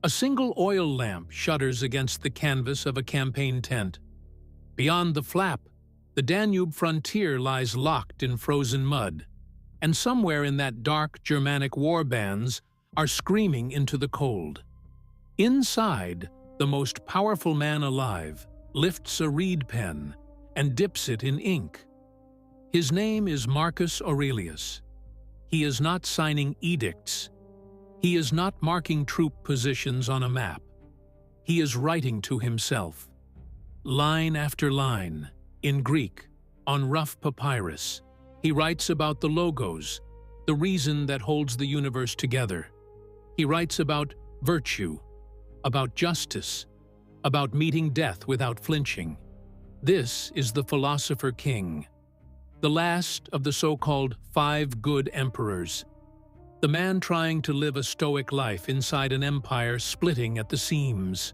A single oil lamp shudders against the canvas of a campaign tent. Beyond the flap, the Danube frontier lies locked in frozen mud, and somewhere in that dark Germanic war bands are screaming into the cold. Inside, the most powerful man alive lifts a reed pen and dips it in ink. His name is Marcus Aurelius. He is not signing edicts. He is not marking troop positions on a map. He is writing to himself. Line after line, in Greek, on rough papyrus, he writes about the logos, the reason that holds the universe together. He writes about virtue, about justice, about meeting death without flinching. This is the Philosopher King, the last of the so-called 5 good emperors, the man trying to live a stoic life inside an empire splitting at the seams.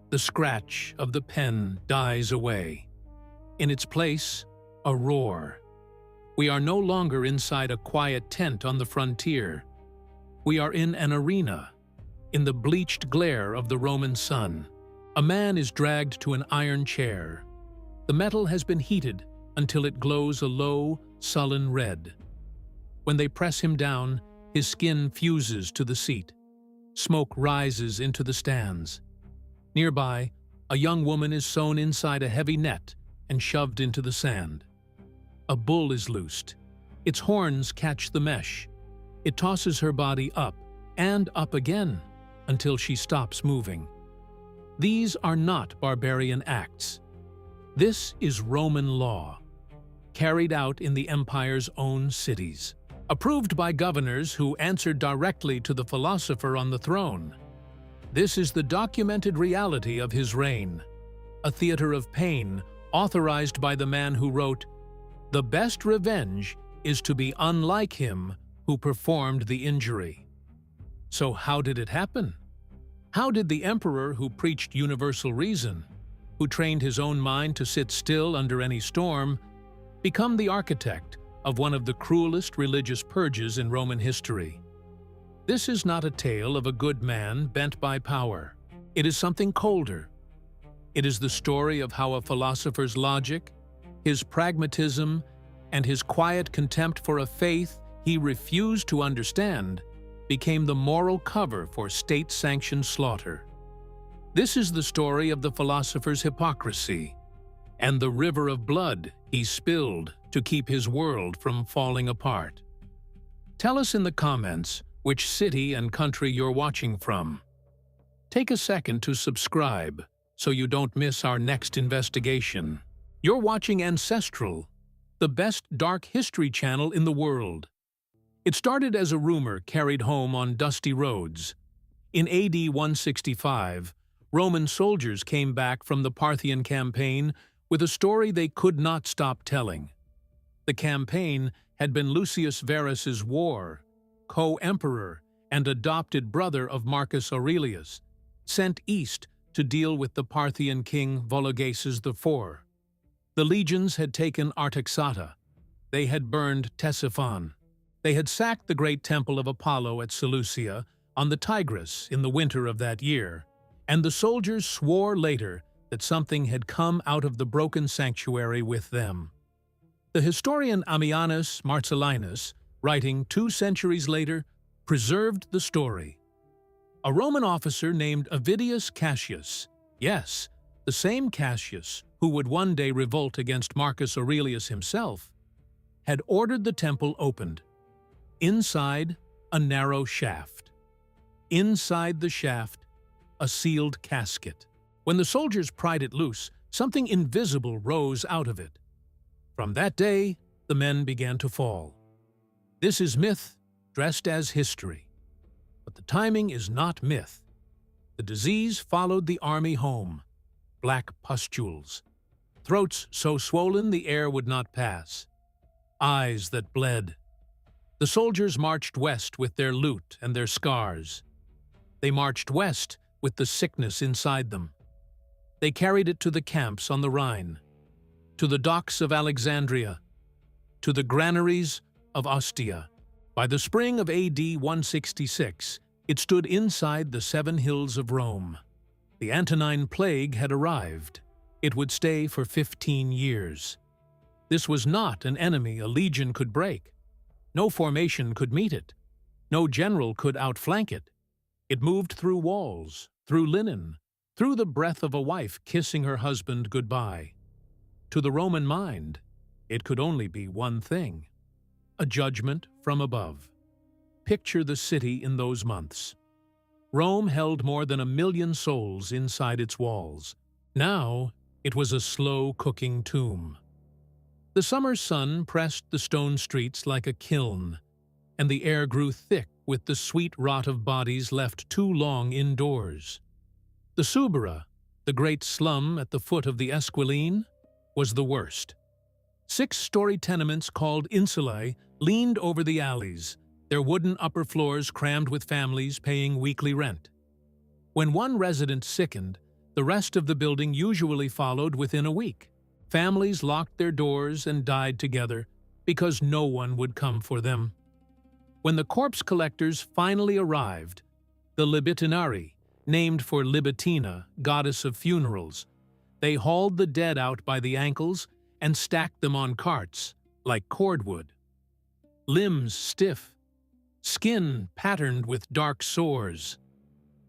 The scratch of the pen dies away. In its place, a roar. We are no longer inside a quiet tent on the frontier. We are in an arena, in the bleached glare of the Roman sun. A man is dragged to an iron chair. The metal has been heated until it glows a low, sullen red. When they press him down, his skin fuses to the seat. Smoke rises into the stands. Nearby, a young woman is sewn inside a heavy net and shoved into the sand. A bull is loosed. Its horns catch the mesh. It tosses her body up and up again until she stops moving. These are not barbarian acts. This is Roman law, carried out in the empire's own cities, approved by governors who answered directly to the philosopher on the throne. This is the documented reality of his reign, a theater of pain authorized by the man who wrote, "The best revenge is to be unlike him who performed the injury." So how did it happen? How did the emperor who preached universal reason, who trained his own mind to sit still under any storm, become the architect of one of the cruelest religious purges in Roman history? This is not a tale of a good man bent by power. It is something colder. It is the story of how a philosopher's logic, his pragmatism, and his quiet contempt for a faith he refused to understand became the moral cover for state-sanctioned slaughter. This is the story of the philosopher's hypocrisy and the river of blood he spilled to keep his world from falling apart. Tell us in the comments which city and country you're watching from. Take a second to subscribe so you don't miss our next investigation. You're watching Ancestral, the best dark history channel in the world. It started as a rumor carried home on dusty roads. In AD 165, Roman soldiers came back from the Parthian campaign with a story they could not stop telling. The campaign had been Lucius Verus's war, co-emperor and adopted brother of Marcus Aurelius, sent east to deal with the Parthian king Vologases IV. The legions had taken Artaxata. They had burned Ctesiphon. They had sacked the great temple of Apollo at Seleucia on the Tigris in the winter of that year, and the soldiers swore later that something had come out of the broken sanctuary with them. The historian Ammianus Marcellinus, writing 2 centuries later, preserved the story. A Roman officer named Avidius Cassius, yes, the same Cassius who would one day revolt against Marcus Aurelius himself, had ordered the temple opened. Inside, a narrow shaft. Inside the shaft, a sealed casket. When the soldiers pried it loose, something invisible rose out of it. From that day, the men began to fall. This is myth dressed as history. But the timing is not myth. The disease followed the army home. Black pustules. Throats so swollen the air would not pass. Eyes that bled. The soldiers marched west with their loot and their scars. They marched west with the sickness inside them. They carried it to the camps on the Rhine, to the docks of Alexandria, to the granaries of Ostia. By the spring of AD 166, It stood inside the 7 hills of Rome. The Antonine Plague had arrived. It would stay for 15 years. This was not an enemy a legion could break. No formation could meet it. No general could outflank it. It moved through walls, through linen, through the breath of a wife kissing her husband goodbye. To the Roman mind, it could only be one thing: a judgment from above. Picture the city in those months. Rome held more than 1 million souls inside its walls. Now, it was a slow-cooking tomb. The summer sun pressed the stone streets like a kiln, and the air grew thick with the sweet rot of bodies left too long indoors. The Subura, the great slum at the foot of the Esquiline, was the worst. 6-story tenements called insulae leaned over the alleys, their wooden upper floors crammed with families paying weekly rent. When one resident sickened, the rest of the building usually followed within a week. Families locked their doors and died together because no one would come for them. When the corpse collectors finally arrived, the Libitinari, named for Libitina, goddess of funerals, they hauled the dead out by the ankles and stacked them on carts, like cordwood. Limbs stiff, skin patterned with dark sores.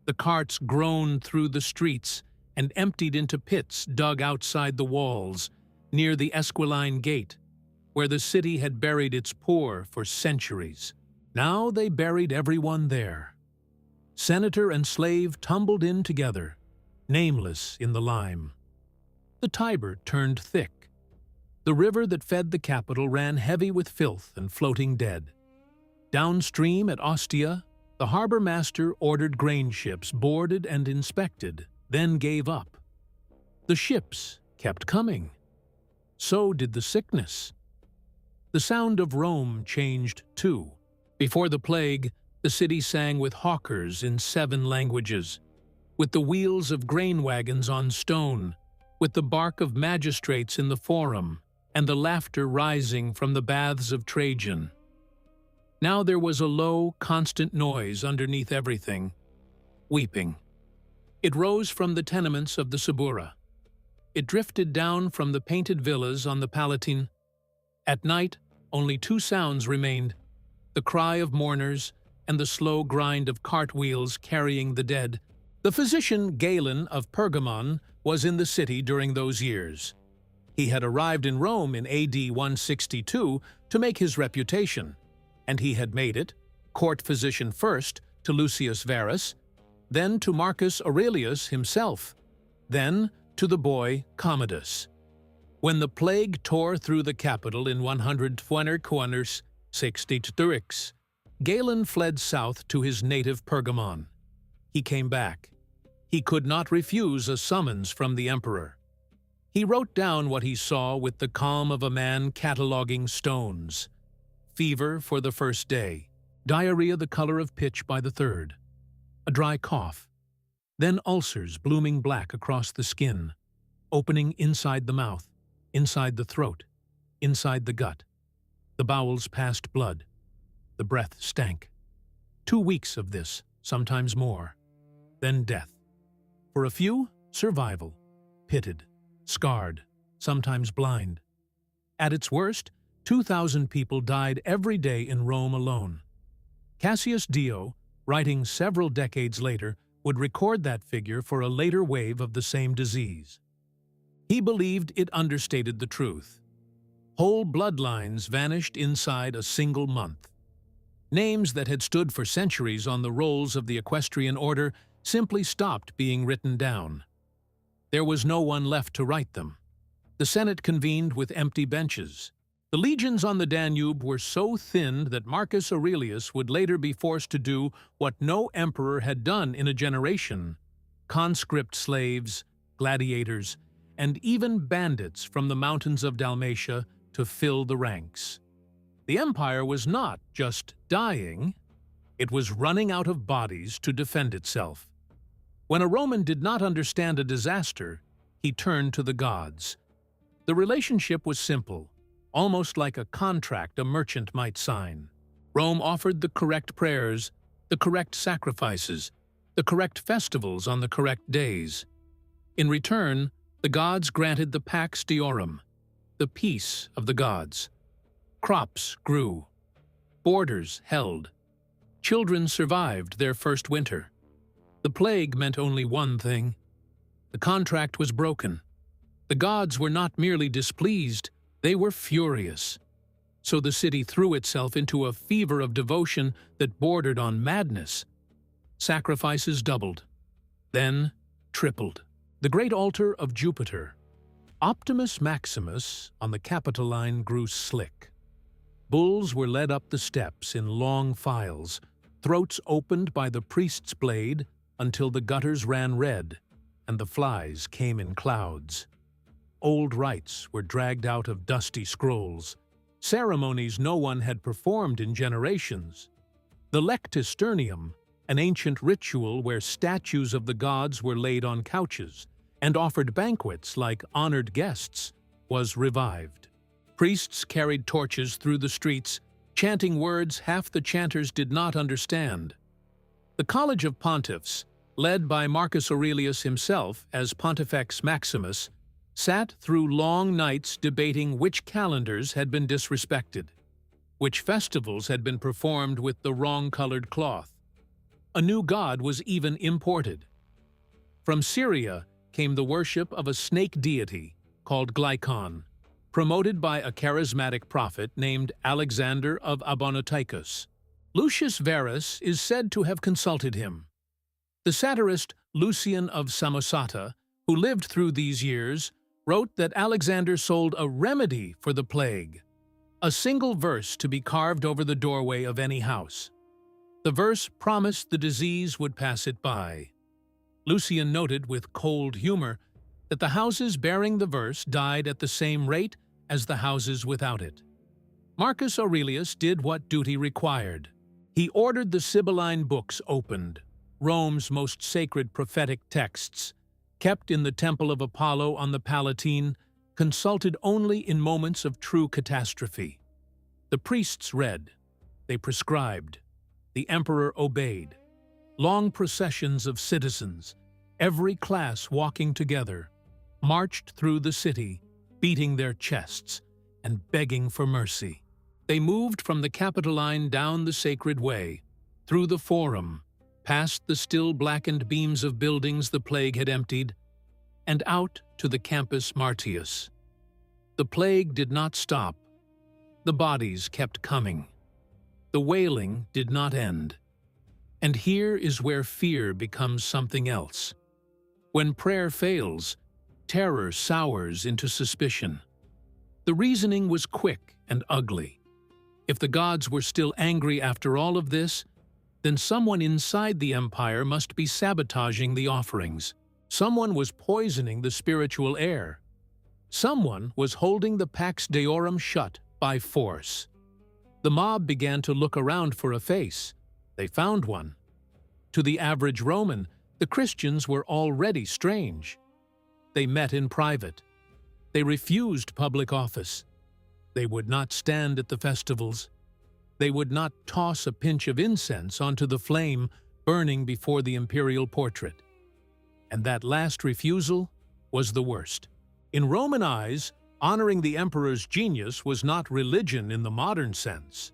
The carts groaned through the streets and emptied into pits dug outside the walls, near the Esquiline Gate, where the city had buried its poor for centuries. Now they buried everyone there. Senator and slave tumbled in together, nameless in the lime. The Tiber turned thick. The river that fed the capital ran heavy with filth and floating dead. Downstream at Ostia, the harbor master ordered grain ships boarded and inspected, then gave up. The ships kept coming. So did the sickness. The sound of Rome changed too. Before the plague, the city sang with hawkers in 7 languages, with the wheels of grain wagons on stone, with the bark of magistrates in the forum, and the laughter rising from the baths of Trajan. Now there was a low, constant noise underneath everything: weeping. It rose from the tenements of the Subura. It drifted down from the painted villas on the Palatine. At night, only 2 sounds remained: the cry of mourners and the slow grind of cartwheels carrying the dead. The physician Galen of Pergamon was in the city during those years. He had arrived in Rome in AD 162 to make his reputation, and he had made it, court physician first to Lucius Verus, then to Marcus Aurelius himself, then to the boy Commodus. When the plague tore through the capital in 163, Galen fled south to his native Pergamon. He came back. He could not refuse a summons from the emperor. He wrote down what he saw with the calm of a man cataloguing stones. Fever for the first day, diarrhea the color of pitch by the 3rd, a dry cough, then ulcers blooming black across the skin, opening inside the mouth, inside the throat, inside the gut. The bowels passed blood. The breath stank. 2 weeks of this, sometimes more. Then death. For a few, survival, pitted, scarred, sometimes blind. At its worst, 2,000 people died every day in Rome alone. Cassius Dio, writing several decades later, would record that figure for a later wave of the same disease. He believed it understated the truth. Whole bloodlines vanished inside a single month. Names that had stood for centuries on the rolls of the equestrian order simply stopped being written down. There was no one left to write them. The Senate convened with empty benches. The legions on the Danube were so thinned that Marcus Aurelius would later be forced to do what no emperor had done in a generation: conscript slaves, gladiators, and even bandits from the mountains of Dalmatia to fill the ranks. The empire was not just dying, it was running out of bodies to defend itself. When a Roman did not understand a disaster, he turned to the gods. The relationship was simple, almost like a contract a merchant might sign. Rome offered the correct prayers, the correct sacrifices, the correct festivals on the correct days. In return, the gods granted the pax deorum, the peace of the gods. Crops grew. Borders held. Children survived their first winter. The plague meant only one thing. The contract was broken. The gods were not merely displeased, they were furious. So the city threw itself into a fever of devotion that bordered on madness. Sacrifices doubled, then tripled. The great altar of Jupiter, Optimus Maximus, on the Capitoline grew slick. Bulls were led up the steps in long files, throats opened by the priest's blade until the gutters ran red and the flies came in clouds. Old rites were dragged out of dusty scrolls, ceremonies no one had performed in generations. The lectisternium, an ancient ritual where statues of the gods were laid on couches and offered banquets like honored guests, was revived. Priests carried torches through the streets, chanting words half the chanters did not understand. The College of Pontiffs, led by Marcus Aurelius himself as Pontifex Maximus, sat through long nights debating which calendars had been disrespected, which festivals had been performed with the wrong-colored cloth. A new god was even imported. From Syria came the worship of a snake deity called Glycon, promoted by a charismatic prophet named Alexander of Abonoticus. Lucius Verus is said to have consulted him. The satirist Lucian of Samosata, who lived through these years, wrote that Alexander sold a remedy for the plague, a single verse to be carved over the doorway of any house. The verse promised the disease would pass it by. Lucian noted with cold humor that the houses bearing the verse died at the same rate as the houses without it. Marcus Aurelius did what duty required. He ordered the Sibylline books opened, Rome's most sacred prophetic texts, kept in the Temple of Apollo on the Palatine, consulted only in moments of true catastrophe. The priests read, they prescribed, the emperor obeyed. Long processions of citizens, every class walking together, marched through the city, beating their chests and begging for mercy. They moved from the Capitoline down the Sacred Way, through the Forum, past the still blackened beams of buildings the plague had emptied, and out to the Campus Martius. The plague did not stop. The bodies kept coming. The wailing did not end. And here is where fear becomes something else. When prayer fails, terror sours into suspicion. The reasoning was quick and ugly. If the gods were still angry after all of this, then someone inside the empire must be sabotaging the offerings. Someone was poisoning the spiritual air. Someone was holding the Pax Deorum shut by force. The mob began to look around for a face. They found one. To the average Roman, the Christians were already strange. They met in private. They refused public office. They would not stand at the festivals. They would not toss a pinch of incense onto the flame burning before the imperial portrait. And that last refusal was the worst. In Roman eyes, honoring the emperor's genius was not religion in the modern sense.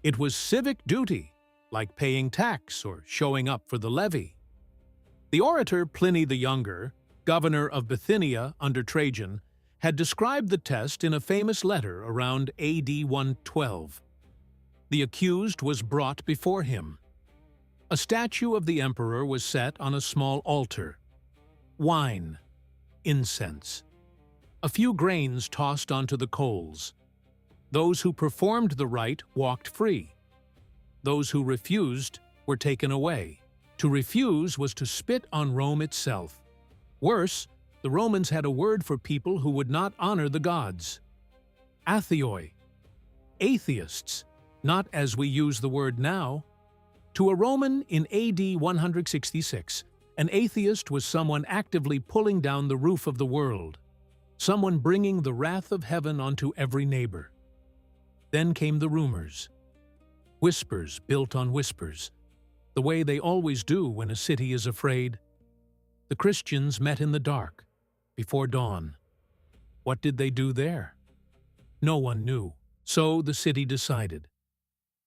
It was civic duty, like paying tax or showing up for the levy. The orator Pliny the Younger, governor of Bithynia under Trajan, had described the test in a famous letter around AD 112. The accused was brought before him. A statue of the emperor was set on a small altar. Wine, incense, a few grains tossed onto the coals. Those who performed the rite walked free. Those who refused were taken away. To refuse was to spit on Rome itself. Worse, the Romans had a word for people who would not honor the gods. Atheoi, atheists, not as we use the word now. To a Roman in AD 166, an atheist was someone actively pulling down the roof of the world, someone bringing the wrath of heaven onto every neighbor. Then came the rumors. Whispers built on whispers. the way they always do when a city is afraid. The Christians met in the dark, before dawn. What did they do there? No one knew, so the city decided.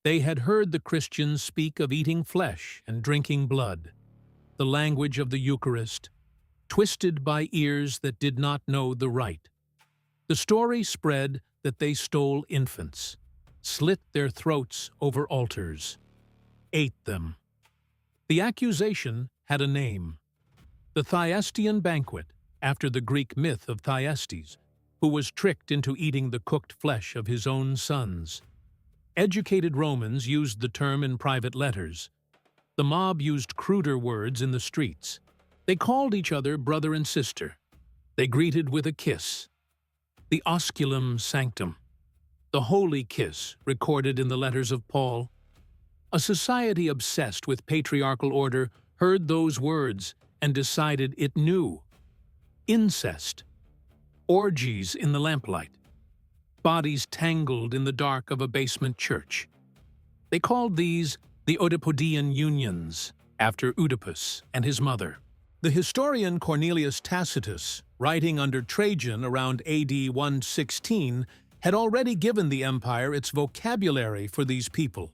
They had heard the Christians speak of eating flesh and drinking blood, the language of the Eucharist, twisted by ears that did not know the right. The story spread that they stole infants, slit their throats over altars, ate them. The accusation had a name: the Thyestean banquet, after the Greek myth of Thyestes, who was tricked into eating the cooked flesh of his own sons. Educated Romans used the term in private letters. The mob used cruder words in the streets. They called each other brother and sister. They greeted with a kiss, the osculum sanctum, the holy kiss recorded in the letters of Paul. A society obsessed with patriarchal order heard those words and decided it knew. Incest, orgies in the lamplight, bodies tangled in the dark of a basement church. They called these the Oedipodian unions, after Oedipus and his mother. The historian Cornelius Tacitus, writing under Trajan around AD 116, had already given the empire its vocabulary for these people.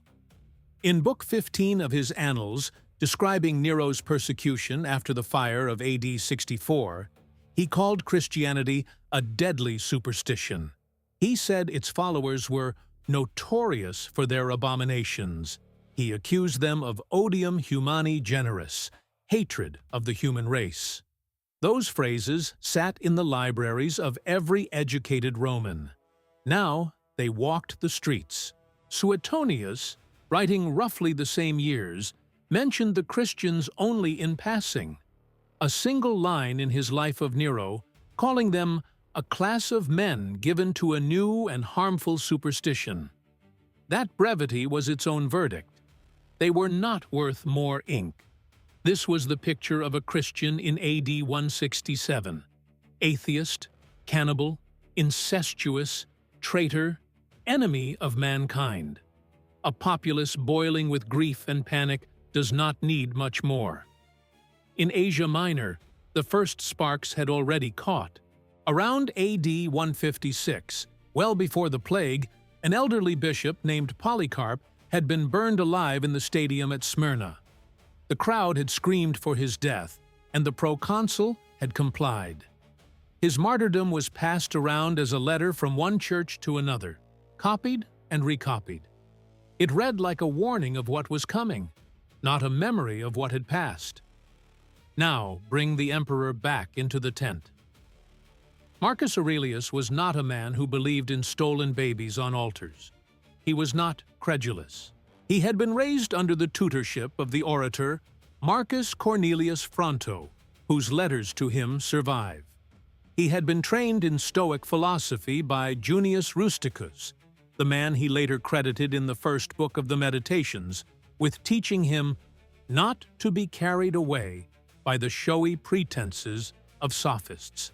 In Book 15 of his Annals, describing Nero's persecution after the fire of AD 64, he called Christianity a deadly superstition. He said its followers were notorious for their abominations. He accused them of odium humani generis, hatred of the human race. Those phrases sat in the libraries of every educated Roman. Now they walked the streets. Suetonius, writing roughly the same years, mentioned the Christians only in passing. A single line in his Life of Nero, calling them a class of men given to a new and harmful superstition. That brevity was its own verdict. They were not worth more ink. This was the picture of a Christian in AD 167. Atheist, cannibal, incestuous, traitor, enemy of mankind. A populace boiling with grief and panic does not need much more. In Asia Minor, the first sparks had already caught. Around AD 156, well before the plague, an elderly bishop named Polycarp had been burned alive in the stadium at Smyrna. The crowd had screamed for his death, and the proconsul had complied. His martyrdom was passed around as a letter from one church to another, copied and recopied. It read like a warning of what was coming, not a memory of what had passed. Now bring the emperor back into the tent. Marcus Aurelius was not a man who believed in stolen babies on altars. He was not credulous. He had been raised under the tutorship of the orator Marcus Cornelius Fronto, whose letters to him survive. He had been trained in stoic philosophy by Junius Rusticus, the man he later credited in the first book of the Meditations, with teaching him not to be carried away by the showy pretenses of sophists.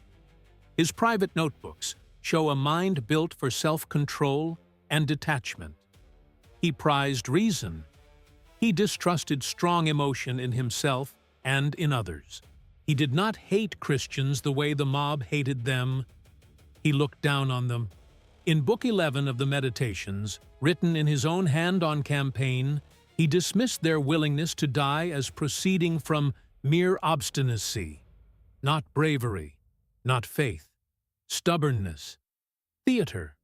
His private notebooks show a mind built for self-control and detachment. He prized reason. He distrusted strong emotion in himself and in others. He did not hate Christians the way the mob hated them. He looked down on them. In Book 11 of the Meditations, written in his own hand on campaign, he dismissed their willingness to die as proceeding from mere obstinacy, not bravery, not faith, stubbornness, theater,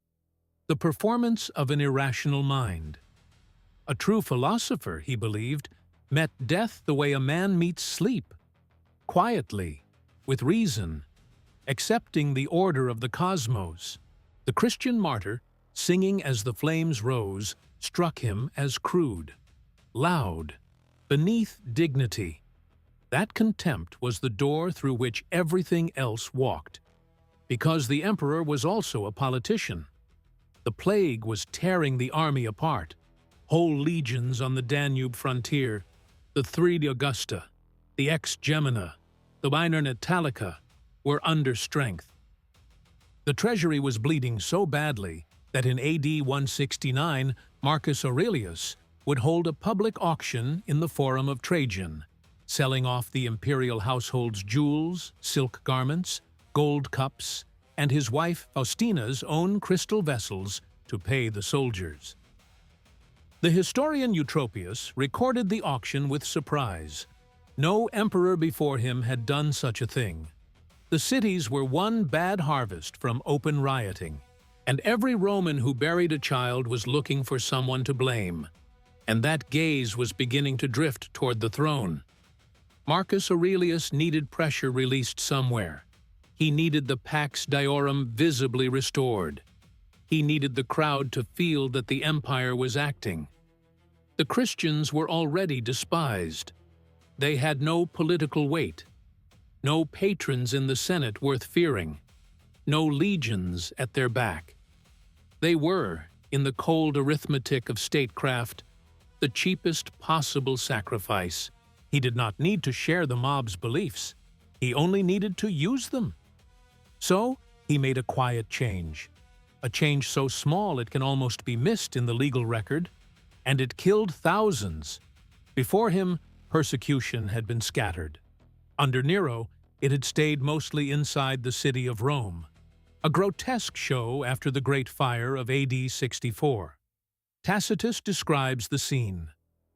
the performance of an irrational mind. A true philosopher, he believed, met death the way a man meets sleep, quietly, with reason, accepting the order of the cosmos. The Christian martyr, singing as the flames rose, struck him as crude, loud, beneath dignity. That contempt was the door through which everything else walked, because the emperor was also a politician. The plague was tearing the army apart. Whole legions on the Danube frontier, the Three Augusta, the Ex Gemina, the Minor Italica, were under strength. The treasury was bleeding so badly that in AD 169, Marcus Aurelius, would hold a public auction in the Forum of Trajan, selling off the imperial household's jewels, silk garments, gold cups, and his wife Faustina's own crystal vessels to pay the soldiers. The historian Eutropius recorded the auction with surprise. No emperor before him had done such a thing. The cities were one bad harvest from open rioting, and every Roman who buried a child was looking for someone to blame, and that gaze was beginning to drift toward the throne. Marcus Aurelius needed pressure released somewhere. He needed the Pax Diorum visibly restored. He needed the crowd to feel that the empire was acting. The Christians were already despised. They had no political weight, no patrons in the Senate worth fearing, no legions at their back. They were, in the cold arithmetic of statecraft, the cheapest possible sacrifice. He did not need to share the mob's beliefs. He only needed to use them. So, he made a quiet change. A change so small it can almost be missed in the legal record, and it killed thousands. Before him, persecution had been scattered. Under Nero, it had stayed mostly inside the city of Rome, a grotesque show after the Great Fire of AD 64. Tacitus describes the scene: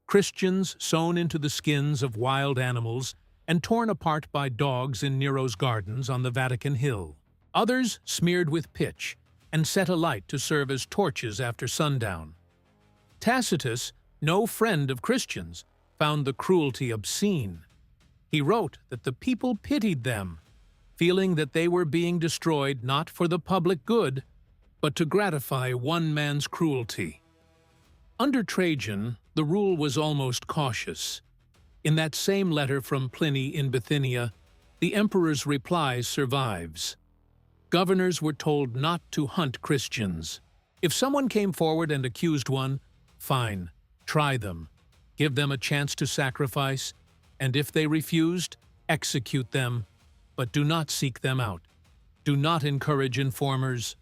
Christians sewn into the skins of wild animals and torn apart by dogs in Nero's gardens on the Vatican Hill. Others smeared with pitch and set alight to serve as torches after sundown. Tacitus, no friend of Christians, found the cruelty obscene. He wrote that the people pitied them, feeling that they were being destroyed not for the public good, but to gratify one man's cruelty. Under Trajan, the rule was almost cautious. In that same letter from Pliny in Bithynia, the emperor's reply survives. Governors were told not to hunt Christians. If someone came forward and accused one, fine, try them, give them a chance to sacrifice, and if they refused, execute them, but do not seek them out. Do not encourage informers.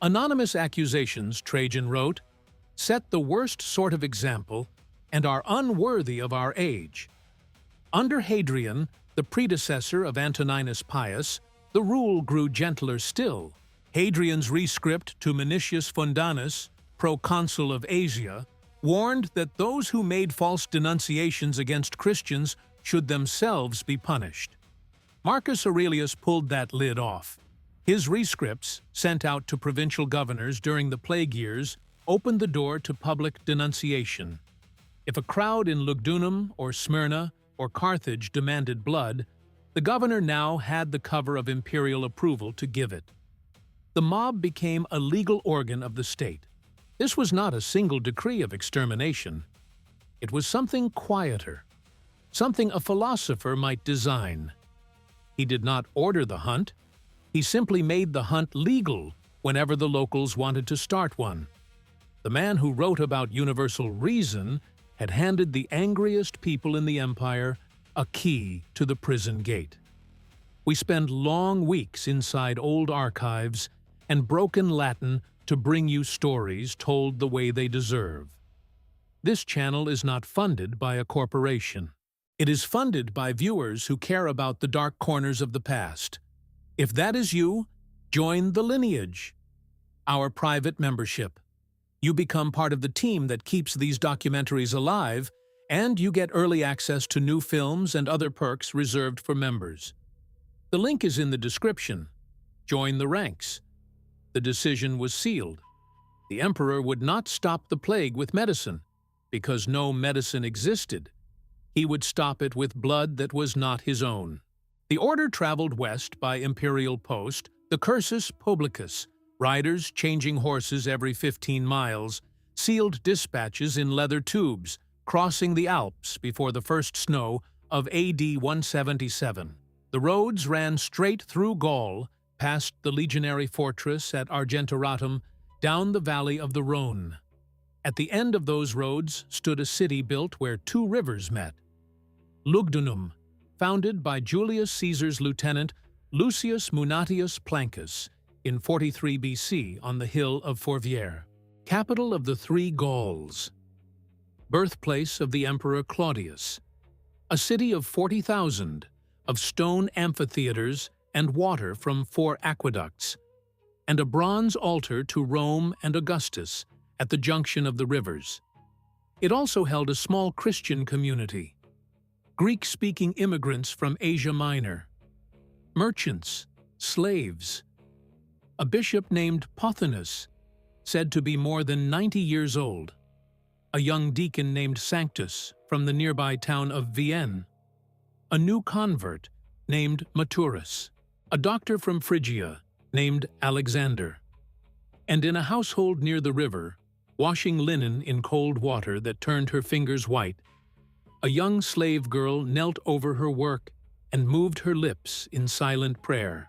Anonymous accusations, Trajan wrote, set the worst sort of example and are unworthy of our age. Under Hadrian, the predecessor of Antoninus Pius, the rule grew gentler still. Hadrian's rescript to Minucius Fundanus, proconsul of Asia, warned that those who made false denunciations against Christians should themselves be punished. Marcus Aurelius pulled that lid off. His rescripts, sent out to provincial governors during the plague years, opened the door to public denunciation. If a crowd in Lugdunum or Smyrna or Carthage demanded blood, the governor now had the cover of imperial approval to give it. The mob became a legal organ of the state. This was not a single decree of extermination. It was something quieter, something a philosopher might design. He did not order the hunt. He simply made the hunt legal whenever the locals wanted to start one. The man who wrote about universal reason had handed the angriest people in the empire a key to the prison gate. We spend long weeks inside old archives and broken Latin to bring you stories told the way they deserve. This channel is not funded by a corporation. It is funded by viewers who care about the dark corners of the past. If that is you, join the Lineage, our private membership. You become part of the team that keeps these documentaries alive, and you get early access to new films and other perks reserved for members. The link is in the description. Join the ranks. The decision was sealed. The emperor would not stop the plague with medicine, because no medicine existed. He would stop it with blood that was not his own. The order traveled west by imperial post, the cursus publicus, riders changing horses every 15 miles, sealed dispatches in leather tubes, crossing the Alps before the first snow of AD 177. The roads ran straight through Gaul, past the legionary fortress at Argentoratum, down the valley of the Rhone. At the end of those roads stood a city built where two rivers met. Lugdunum, founded by Julius Caesar's lieutenant Lucius Munatius Plancus in 43 BC on the hill of Fourvière, capital of the three Gauls. birthplace of the Emperor Claudius, a city of 40,000, of stone amphitheaters and water from 4 aqueducts, and a bronze altar to Rome and Augustus at the junction of the rivers. It also held a small Christian community, Greek-speaking immigrants from Asia Minor, merchants, slaves, a bishop named Pothinus, said to be more than 90 years old, a young deacon named Sanctus from the nearby town of Vienne, a new convert named Maturus, a doctor from Phrygia named Alexander, and in a household near the river, washing linen in cold water that turned her fingers white, a young slave girl knelt over her work and moved her lips in silent prayer.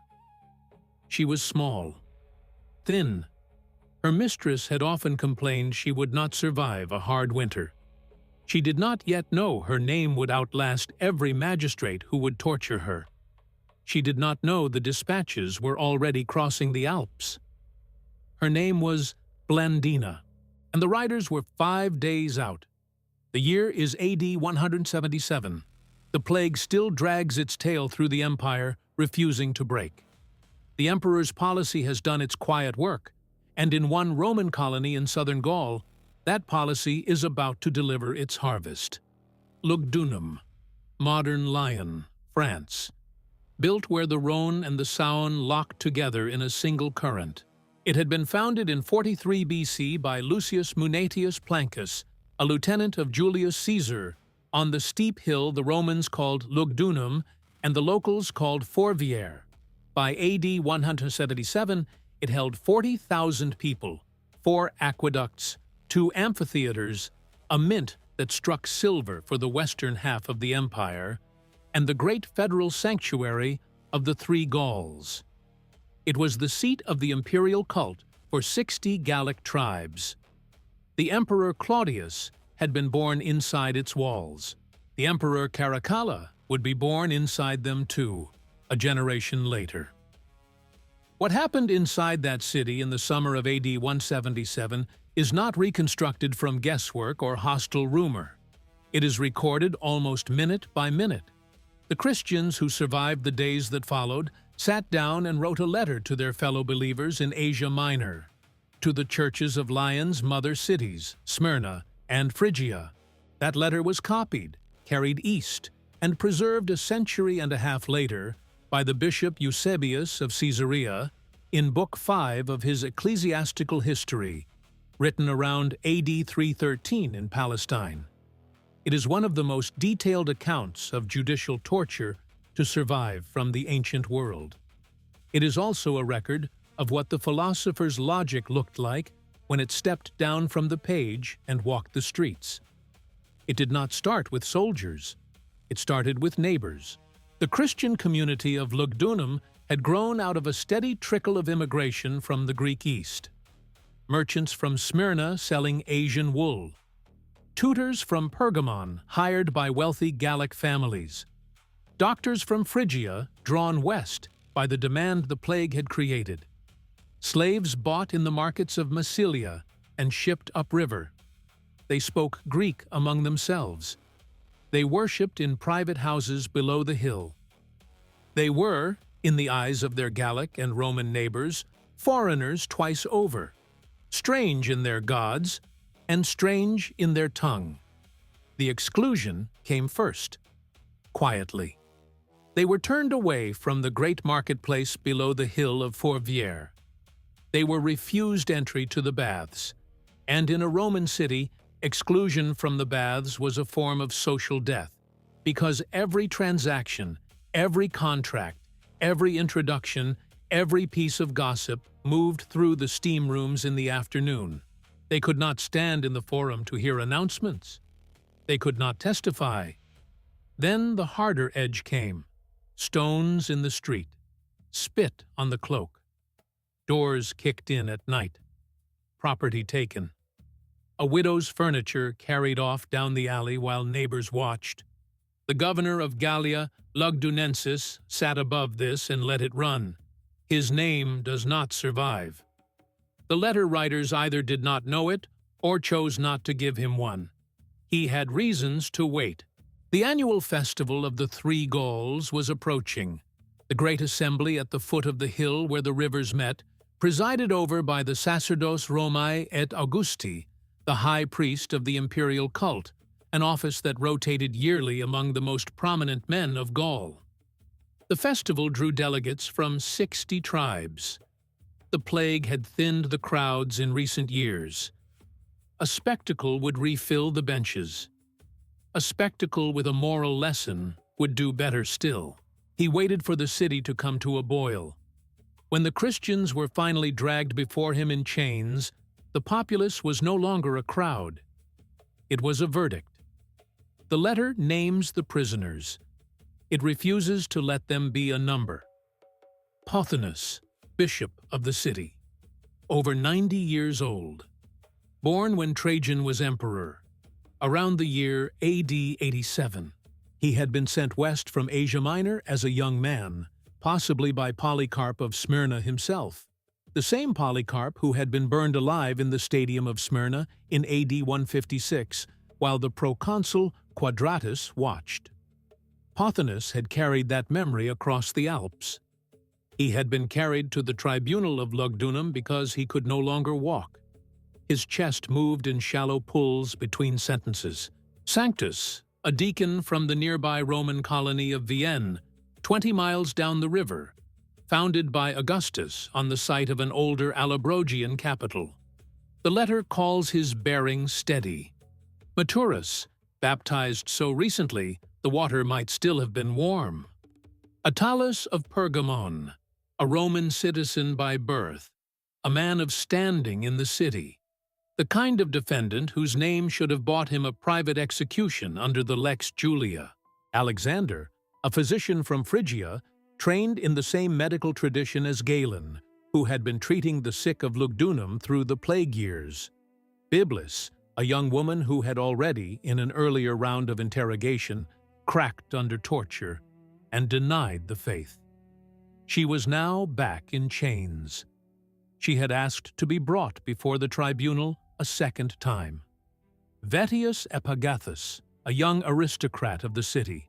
She was small, thin. Her mistress had often complained she would not survive a hard winter. She did not yet know her name would outlast every magistrate who would torture her. She did not know the dispatches were already crossing the Alps. Her name was Blandina, and the riders were 5 days out. The year is AD 177. The plague still drags its tail through the empire, refusing to break. The emperor's policy has done its quiet work, and in one Roman colony in southern Gaul, that policy is about to deliver its harvest. Lugdunum, modern Lyon, France, built where the Rhone and the Saône locked together in a single current. It had been founded in 43 BC by Lucius Munatius Plancus, a lieutenant of Julius Caesar, on the steep hill the Romans called Lugdunum and the locals called Fourvière. By AD 177, it held 40,000 people, 4 aqueducts, 2 amphitheaters, a mint that struck silver for the western half of the empire, and the great federal sanctuary of the 3 Gauls. It was the seat of the imperial cult for 60 Gallic tribes. The Emperor Claudius had been born inside its walls. The Emperor Caracalla would be born inside them too, a generation later. What happened inside that city in the summer of AD 177 is not reconstructed from guesswork or hostile rumor. It is recorded almost minute by minute. The Christians who survived the days that followed sat down and wrote a letter to their fellow believers in Asia Minor, to the churches of Lyon's mother cities, Smyrna and Phrygia. That letter was copied, carried east, and preserved a century and a half later by the Bishop Eusebius of Caesarea in Book 5 of his Ecclesiastical History, written around AD 313 in Palestine. It is one of the most detailed accounts of judicial torture to survive from the ancient world. It is also a record of what the philosopher's logic looked like when it stepped down from the page and walked the streets. It did not start with soldiers. It started with neighbors. The Christian community of Lugdunum had grown out of a steady trickle of immigration from the Greek East. Merchants from Smyrna selling Asian wool. Tutors from Pergamon hired by wealthy Gallic families. Doctors from Phrygia drawn west by the demand the plague had created. Slaves bought in the markets of Massilia and shipped upriver. They spoke Greek among themselves. They worshipped in private houses below the hill. They were, in the eyes of their Gallic and Roman neighbors, foreigners twice over, strange in their gods and strange in their tongue. The exclusion came first, quietly. They were turned away from the great marketplace below the hill of Fourvière. They were refused entry to the baths, and in a Roman city, exclusion from the baths was a form of social death, because every transaction, every contract, every introduction, every piece of gossip moved through the steam rooms in the afternoon. They could not stand in the forum to hear announcements. They could not testify. Then the harder edge came. Stones in the street, spit on the cloak. Doors kicked in at night. Property taken. A widow's furniture carried off down the alley while neighbors watched. The governor of Gallia, Lugdunensis, sat above this and let it run. His name does not survive. The letter writers either did not know it or chose not to give him one. He had reasons to wait. The annual festival of the Three Gauls was approaching. The great assembly at the foot of the hill where the rivers met, presided over by the Sacerdos Romae et Augusti, the high priest of the imperial cult, an office that rotated yearly among the most prominent men of Gaul. The festival drew delegates from 60 tribes. The plague had thinned the crowds in recent years. A spectacle would refill the benches. A spectacle with a moral lesson would do better still. He waited for the city to come to a boil. When the Christians were finally dragged before him in chains, the populace was no longer a crowd. It was a verdict. The letter names the prisoners. It refuses to let them be a number. Pothinus, bishop of the city, over 90 years old, born when Trajan was emperor, around the year AD 87. He had been sent west from Asia Minor as a young man, possibly by Polycarp of Smyrna himself, the same Polycarp who had been burned alive in the stadium of Smyrna in AD 156, while the proconsul Quadratus watched. Pothinus had carried that memory across the Alps. He had been carried to the tribunal of Lugdunum because he could no longer walk. His chest moved in shallow pulls between sentences. Sanctus, a deacon from the nearby Roman colony of Vienne, 20 miles down the river, founded by Augustus on the site of an older Allobrogian capital. The letter calls his bearing steady. Maturus, baptized so recently the water might still have been warm. Attalus of Pergamon, a Roman citizen by birth, a man of standing in the city, the kind of defendant whose name should have bought him a private execution under the Lex Julia. Alexander, a physician from Phrygia, trained in the same medical tradition as Galen, who had been treating the sick of Lugdunum through the plague years. Byblis, a young woman who had already, in an earlier round of interrogation, cracked under torture and denied the faith. She was now back in chains. She had asked to be brought before the tribunal a second time. Vettius Epagathus, a young aristocrat of the city,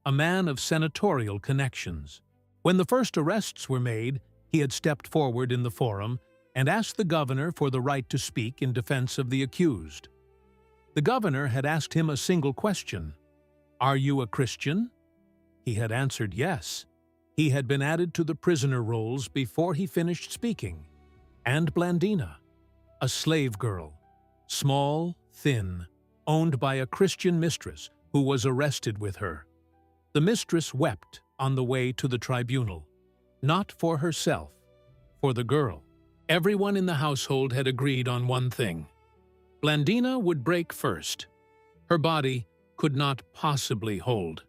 a man of senatorial connections. When the first arrests were made, he had stepped forward in the forum and asked the governor for the right to speak in defense of the accused. The governor had asked him a single question: "Are you a Christian?" He had answered yes. He had been added to the prisoner rolls before he finished speaking. And Blandina, a slave girl, small, thin, owned by a Christian mistress who was arrested with her. The mistress wept on the way to the tribunal, not for herself, for the girl. Everyone in the household had agreed on one thing: Blandina would break first. Her body could not possibly hold.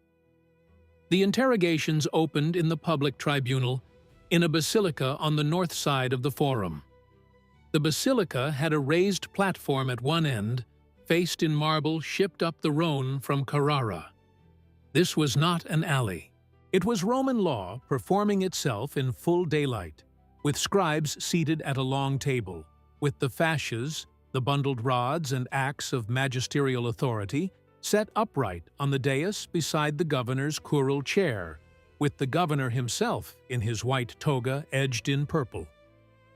The interrogations opened in the public tribunal in a basilica on the north side of the forum. The basilica had a raised platform at one end, faced in marble shipped up the Rhone from Carrara. This was not an alley. It was Roman law performing itself in full daylight, with scribes seated at a long table, with the fasces, the bundled rods and acts of magisterial authority, set upright on the dais beside the governor's curule chair, with the governor himself in his white toga edged in purple.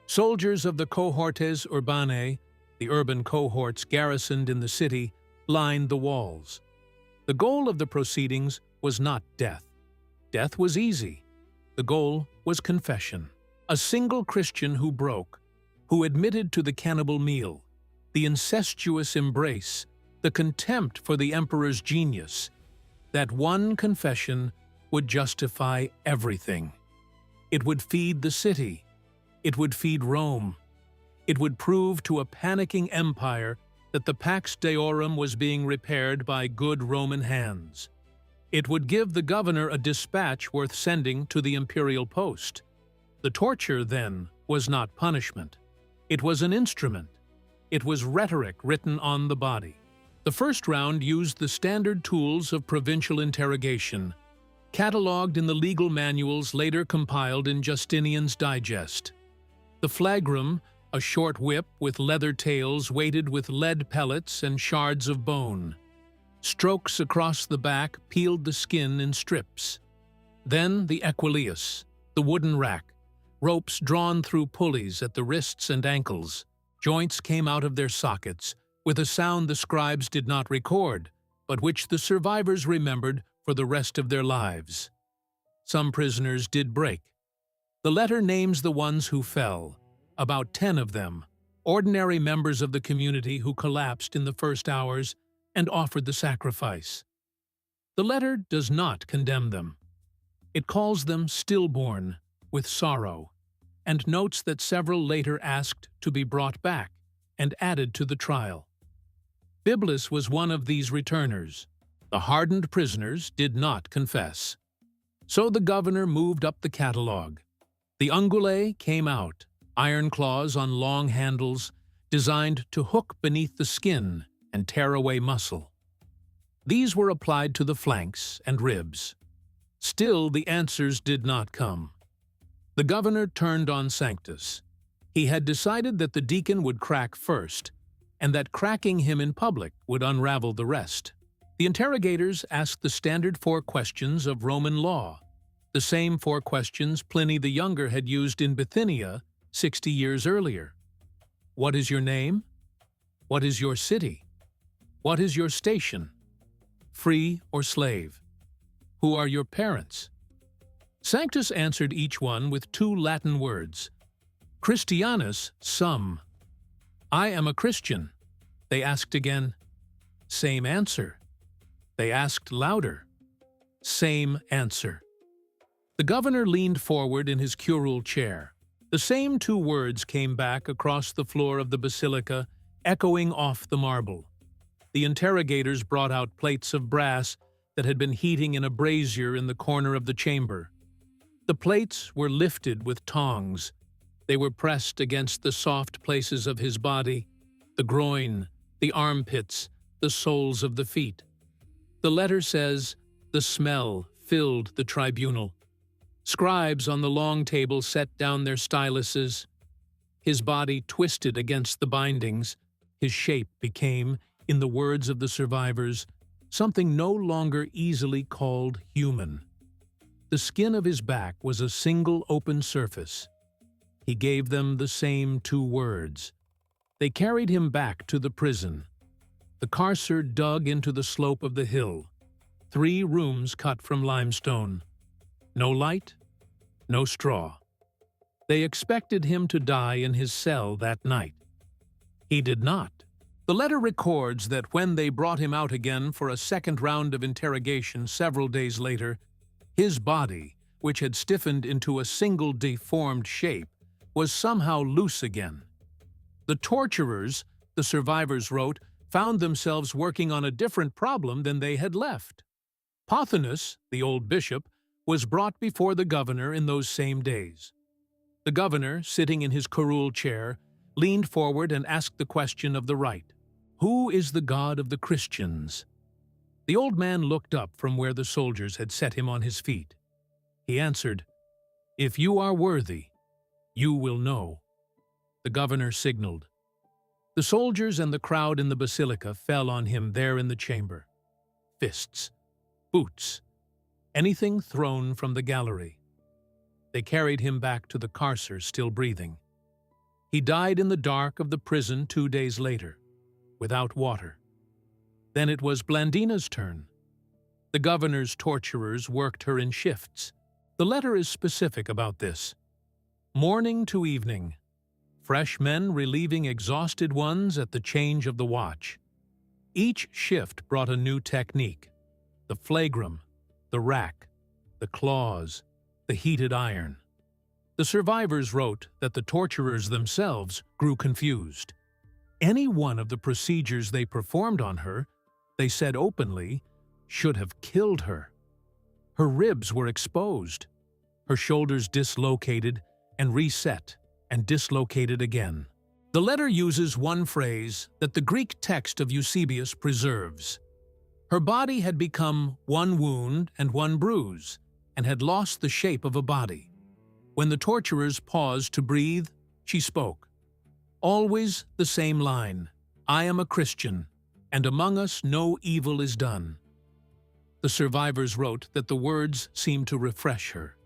Soldiers of the cohortes urbanae, the urban cohorts garrisoned in the city, lined the walls. The goal of the proceedings was not death. Death was easy. The goal was confession. A single Christian who broke, who admitted to the cannibal meal, the incestuous embrace, the contempt for the emperor's genius. That one confession would justify everything. It would feed the city. It would feed Rome. It would prove to a panicking empire that the Pax Deorum was being repaired by good Roman hands. It would give the governor a dispatch worth sending to the imperial post. The torture, then, was not punishment. It was an instrument. It was rhetoric written on the body. The first round used the standard tools of provincial interrogation, catalogued in the legal manuals later compiled in Justinian's Digest. The flagrum, a short whip with leather tails weighted with lead pellets and shards of bone. Strokes across the back peeled the skin in strips. Then the equilius, the wooden rack, ropes drawn through pulleys at the wrists and ankles. Joints came out of their sockets, with a sound the scribes did not record, but which the survivors remembered for the rest of their lives. Some prisoners did break. The letter names the ones who fell, about 10 of them, ordinary members of the community who collapsed in the first hours and offered the sacrifice. The letter does not condemn them. It calls them stillborn, with sorrow, and notes that several later asked to be brought back and added to the trial. Biblis was one of these returners. The hardened prisoners did not confess. So the governor moved up the catalogue. The ungulae came out, iron claws on long handles, designed to hook beneath the skin and tear away muscle. These were applied to the flanks and ribs. Still, the answers did not come. The governor turned on Sanctus. He had decided that the deacon would crack first, and that cracking him in public would unravel the rest. The interrogators asked the standard 4 questions of Roman law, the same 4 questions Pliny the Younger had used in Bithynia 60 years earlier. What is your name? What is your city? What is your station? Free or slave? Who are your parents? Sanctus answered each one with 2 Latin words. Christianus, sum. I am a Christian. They asked again. Same answer. They asked louder. Same answer. The governor leaned forward in his curule chair. The same 2 words came back across the floor of the basilica, echoing off the marble. The interrogators brought out plates of brass that had been heating in a brazier in the corner of the chamber. The plates were lifted with tongs. They were pressed against the soft places of his body, the groin, the armpits, the soles of the feet. The letter says, the smell filled the tribunal. Scribes on the long table set down their styluses. His body twisted against the bindings. His shape became, in the words of the survivors, something no longer easily called human. The skin of his back was a single open surface. He gave them the same 2 words. They carried him back to the prison. The carcer dug into the slope of the hill. 3 rooms cut from limestone. No light, no straw. They expected him to die in his cell that night. He did not. The letter records that when they brought him out again for a second round of interrogation several days later, his body, which had stiffened into a single deformed shape, was somehow loose again. The torturers, the survivors wrote, found themselves working on a different problem than they had left. Pothinus, the old bishop, was brought before the governor in those same days. The governor, sitting in his curule chair, leaned forward and asked the question of the right. Who is the God of the Christians? The old man looked up from where the soldiers had set him on his feet. He answered, If you are worthy, you will know. The governor signaled. The soldiers and the crowd in the basilica fell on him there in the chamber. Fists, boots, anything thrown from the gallery. They carried him back to the carcer, still breathing. He died in the dark of the prison 2 days later, without water. Then it was Blandina's turn. The governor's torturers worked her in shifts. The letter is specific about this. Morning to evening, fresh men relieving exhausted ones at the change of the watch. Each shift brought a new technique. The flagrum, the rack, the claws, the heated iron. The survivors wrote that the torturers themselves grew confused. Any one of the procedures they performed on her, they said openly, should have killed her. Her ribs were exposed, her shoulders dislocated and reset and dislocated again. The letter uses one phrase that the Greek text of Eusebius preserves. Her body had become one wound and one bruise, and had lost the shape of a body. When the torturers paused to breathe, she spoke. Always the same line, I am a Christian, and among us no evil is done." The survivors wrote that the words seemed to refresh her.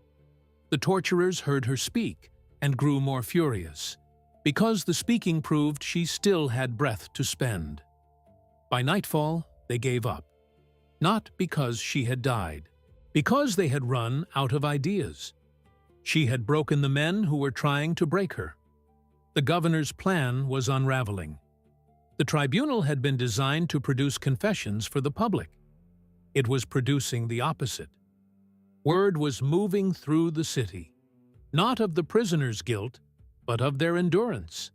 The torturers heard her speak and grew more furious, because the speaking proved she still had breath to spend. By nightfall, they gave up, not because she had died, because they had run out of ideas. She had broken the men who were trying to break her. The governor's plan was unraveling. The tribunal had been designed to produce confessions for the public. It was producing the opposite. Word was moving through the city, not of the prisoners' guilt, but of their endurance.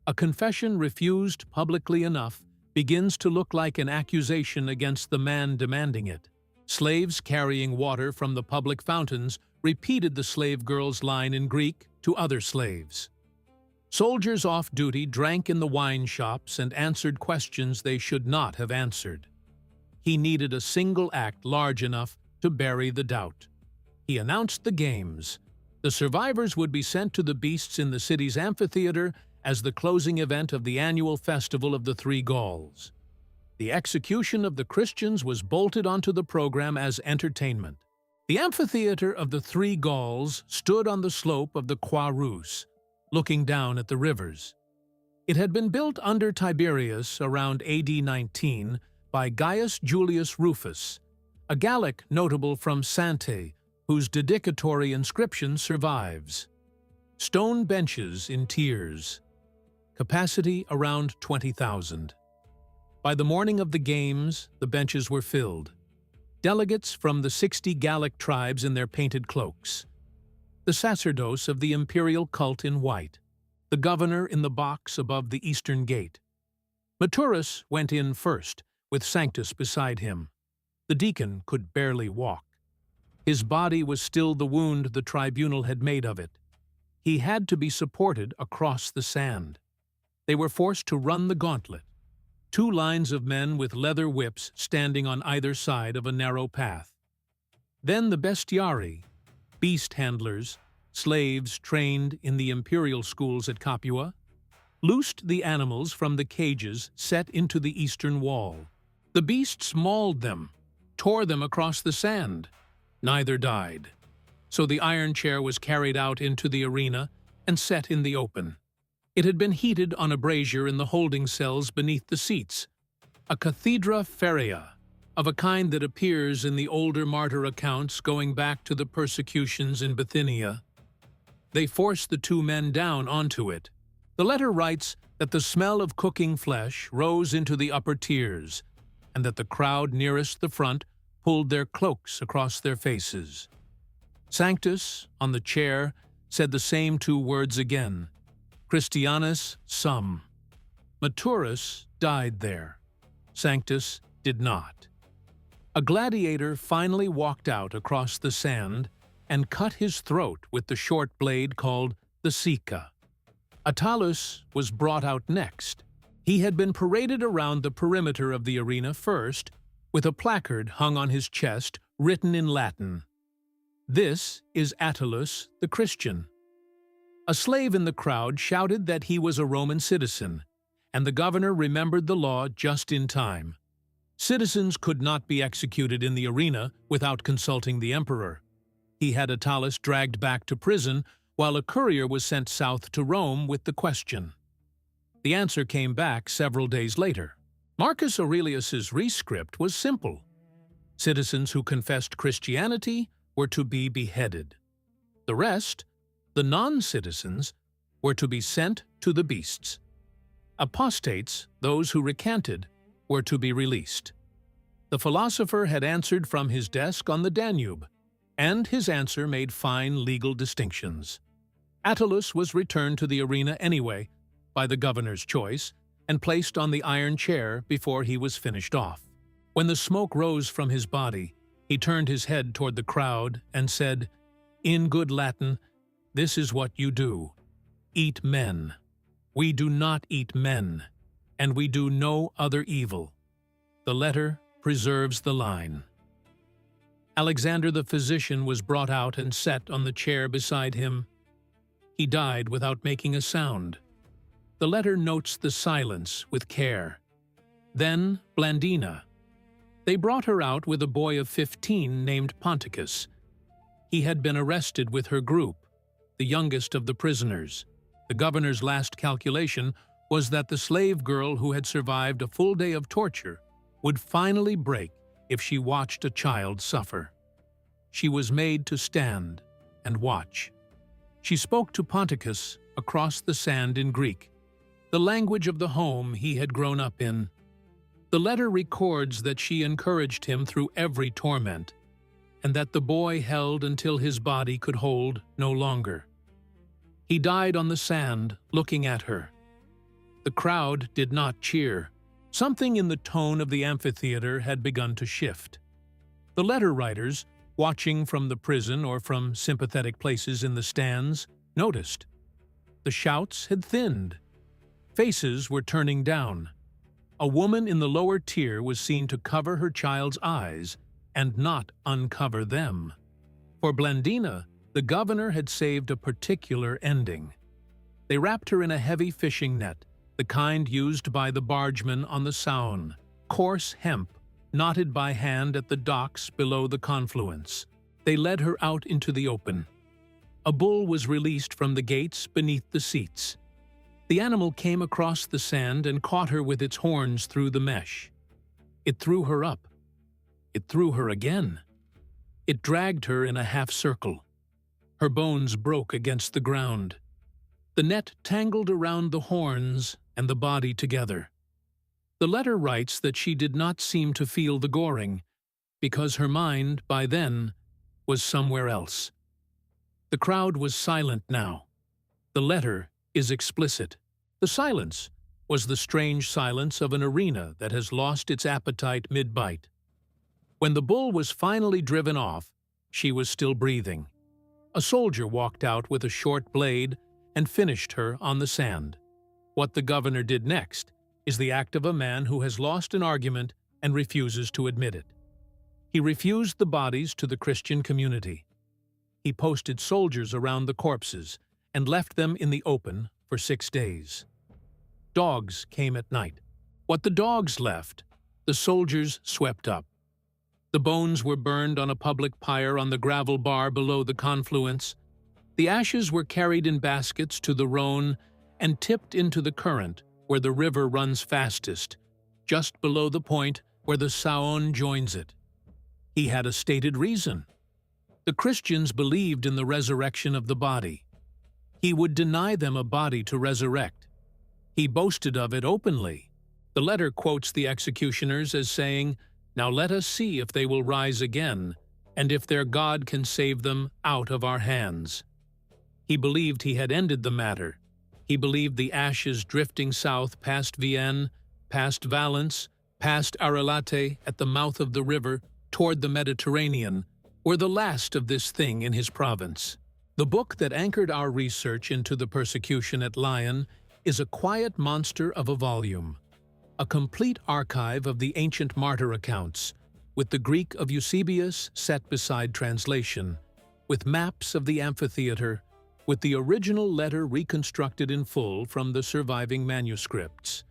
A confession refused publicly enough begins to look like an accusation against the man demanding it. Slaves carrying water from the public fountains repeated the slave girl's line in Greek to other slaves. Soldiers off duty drank in the wine shops and answered questions they should not have answered. He needed a single act large enough to bury the doubt. He announced the games. The survivors would be sent to the beasts in the city's amphitheater as the closing event of the annual festival of the Three Gauls. The execution of the Christians was bolted onto the program as entertainment. The amphitheater of the Three Gauls stood on the slope of the Quarus, looking down at the rivers. It had been built under Tiberius around AD 19 by Gaius Julius Rufus, a Gallic notable from Sante, whose dedicatory inscription survives. Stone benches in tiers. Capacity around 20,000. By the morning of the games, the benches were filled. Delegates from the 60 Gallic tribes in their painted cloaks. The sacerdoce of the imperial cult in white. The governor in the box above the eastern gate. Maturus went in first, with Sanctus beside him. The deacon could barely walk. His body was still the wound the tribunal had made of it. He had to be supported across the sand. They were forced to run the gauntlet. 2 lines of men with leather whips standing on either side of a narrow path. Then the bestiari, beast handlers, slaves trained in the imperial schools at Capua, loosed the animals from the cages set into the eastern wall. The beasts mauled them, tore them across the sand. Neither died. So the iron chair was carried out into the arena and set in the open. It had been heated on a brazier in the holding cells beneath the seats, a cathedra feria, of a kind that appears in the older martyr accounts going back to the persecutions in Bithynia. They forced the 2 men down onto it. The letter writes that the smell of cooking flesh rose into the upper tiers, and that the crowd nearest the front pulled their cloaks across their faces. Sanctus, on the chair, said the same 2 words again, Christianus sum. Maturus died there. Sanctus did not. A gladiator finally walked out across the sand and cut his throat with the short blade called the sica. Attalus was brought out next. He had been paraded around the perimeter of the arena first, with a placard hung on his chest written in Latin. This is Attalus the Christian. A slave in the crowd shouted that he was a Roman citizen, and the governor remembered the law just in time. Citizens could not be executed in the arena without consulting the emperor. He had Attalus dragged back to prison while a courier was sent south to Rome with the question. The answer came back several days later. Marcus Aurelius's rescript was simple. Citizens who confessed Christianity were to be beheaded. The rest, the non-citizens, were to be sent to the beasts. Apostates, those who recanted, were to be released. The philosopher had answered from his desk on the Danube, and his answer made fine legal distinctions. Attalus was returned to the arena anyway, by the governor's choice, and placed on the iron chair before he was finished off. When the smoke rose from his body, he turned his head toward the crowd and said, in good Latin, "This is what you do. Eat men. We do not eat men, and we do no other evil." The letter preserves the line. Alexander the physician was brought out and set on the chair beside him. He died without making a sound. The letter notes the silence with care. Then Blandina. They brought her out with a boy of 15 named Ponticus. He had been arrested with her group, the youngest of the prisoners. The governor's last calculation was that the slave girl who had survived a full day of torture would finally break if she watched a child suffer. She was made to stand and watch. She spoke to Ponticus across the sand in Greek, the language of the home he had grown up in. The letter records that she encouraged him through every torment, and that the boy held until his body could hold no longer. He died on the sand, looking at her. The crowd did not cheer. Something in the tone of the amphitheater had begun to shift. The letter writers, watching from the prison or from sympathetic places in the stands, noticed. The shouts had thinned. Faces were turning down. A woman in the lower tier was seen to cover her child's eyes and not uncover them. For Blandina, the governor had saved a particular ending. They wrapped her in a heavy fishing net, the kind used by the bargemen on the Saône, coarse hemp, knotted by hand at the docks below the confluence. They led her out into the open. A bull was released from the gates beneath the seats. The animal came across the sand and caught her with its horns through the mesh. It threw her up. It threw her again. It dragged her in a half-circle. Her bones broke against the ground. The net tangled around the horns and the body together. The letter writes that she did not seem to feel the goring, because her mind, by then, was somewhere else. The crowd was silent now. The letter is explicit. The silence was the strange silence of an arena that has lost its appetite mid-bite. When the bull was finally driven off, she was still breathing. A soldier walked out with a short blade and finished her on the sand. What the governor did next is the act of a man who has lost an argument and refuses to admit it. He refused the bodies to the Christian community. He posted soldiers around the corpses and left them in the open for 6 days. Dogs came at night. What the dogs left, the soldiers swept up. The bones were burned on a public pyre on the gravel bar below the confluence. The ashes were carried in baskets to the Rhône and tipped into the current where the river runs fastest, just below the point where the Saône joins it. He had a stated reason. The Christians believed in the resurrection of the body. He would deny them a body to resurrect. He boasted of it openly. The letter quotes the executioners as saying, "Now let us see if they will rise again, and if their God can save them out of our hands." He believed he had ended the matter. He believed the ashes drifting south past Vienne, past Valence, past Arelate at the mouth of the river toward the Mediterranean, were the last of this thing in his province. The book that anchored our research into the persecution at Lyon is a quiet monster of a volume, a complete archive of the ancient martyr accounts, with the Greek of Eusebius set beside translation, with maps of the amphitheater, with the original letter reconstructed in full from the surviving manuscripts.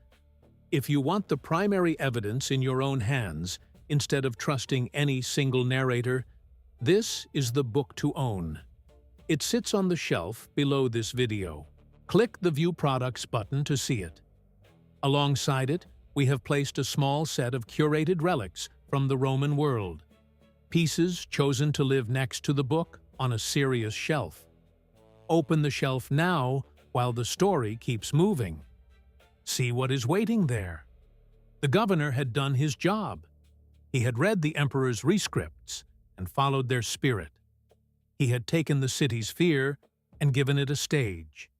If you want the primary evidence in your own hands, instead of trusting any single narrator, this is the book to own. It sits on the shelf below this video. Click the View Products button to see it. Alongside it, we have placed a small set of curated relics from the Roman world, pieces chosen to live next to the book on a serious shelf. Open the shelf now while the story keeps moving. See what is waiting there. The governor had done his job. He had read the emperor's rescripts and followed their spirit. He had taken the city's fear and given it a stage.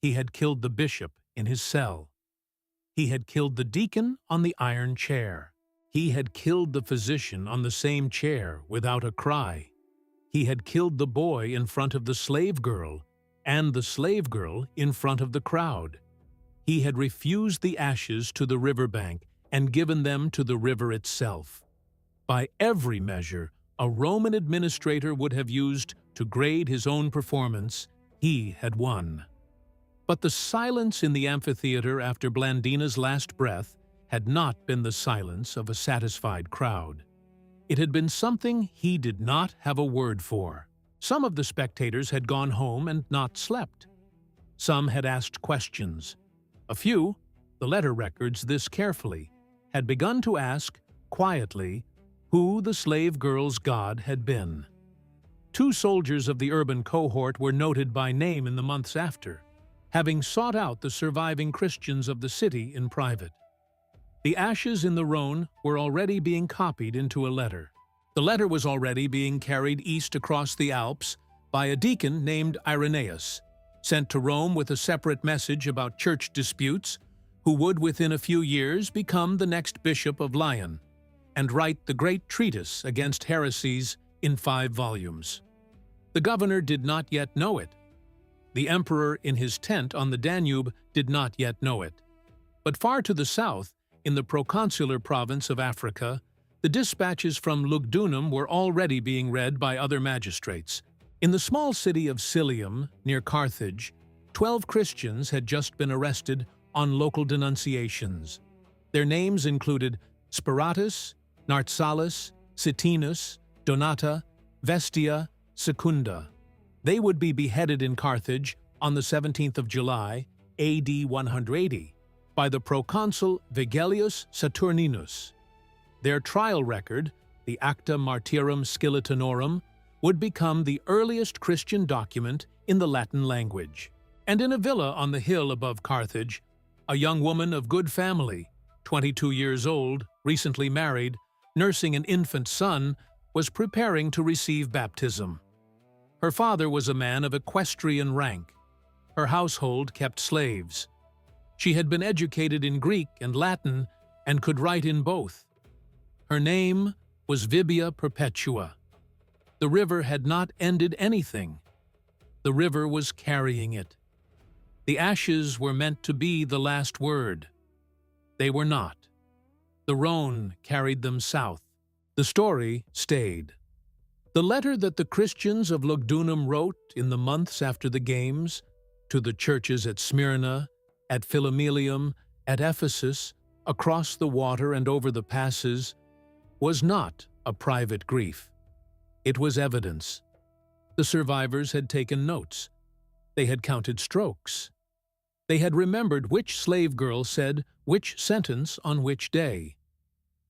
He had killed the bishop in his cell. He had killed the deacon on the iron chair. He had killed the physician on the same chair without a cry. He had killed the boy in front of the slave girl and the slave girl in front of the crowd. He had refused the ashes to the riverbank and given them to the river itself. By every measure a Roman administrator would have used to grade his own performance, he had won. But the silence in the amphitheater after Blandina's last breath had not been the silence of a satisfied crowd. It had been something he did not have a word for. Some of the spectators had gone home and not slept. Some had asked questions. A few, the letter records this carefully, had begun to ask, quietly, who the slave girl's god had been. 2 soldiers of the urban cohort were noted by name in the months after, having sought out the surviving Christians of the city in private. The ashes in the Rhone were already being copied into a letter. The letter was already being carried east across the Alps by a deacon named Irenaeus, sent to Rome with a separate message about church disputes, who would within a few years become the next bishop of Lyon and write the great treatise against heresies in 5 volumes. The governor did not yet know it. The emperor in his tent on the Danube did not yet know it. But far to the south, in the proconsular province of Africa, the dispatches from Lugdunum were already being read by other magistrates. In the small city of Cilium, near Carthage, 12 Christians had just been arrested on local denunciations. Their names included Spiratus, Nartsalus, Sitinus, Donata, Vestia, Secunda. They would be beheaded in Carthage on the 17th of July, AD 180, by the proconsul Vigelius Saturninus. Their trial record, the Acta Martyrum Sciletanorum, would become the earliest Christian document in the Latin language. And in a villa on the hill above Carthage, a young woman of good family, 22 years old, recently married, nursing an infant son, was preparing to receive baptism. Her father was a man of equestrian rank. Her household kept slaves. She had been educated in Greek and Latin and could write in both. Her name was Vibia Perpetua. The river had not ended anything. The river was carrying it. The ashes were meant to be the last word. They were not. The Rhone carried them south. The story stayed. The letter that the Christians of Lugdunum wrote in the months after the games, to the churches at Smyrna, at Philomelium, at Ephesus, across the water and over the passes, was not a private grief. It was evidence. The survivors had taken notes. They had counted strokes. They had remembered which slave girl said which sentence on which day.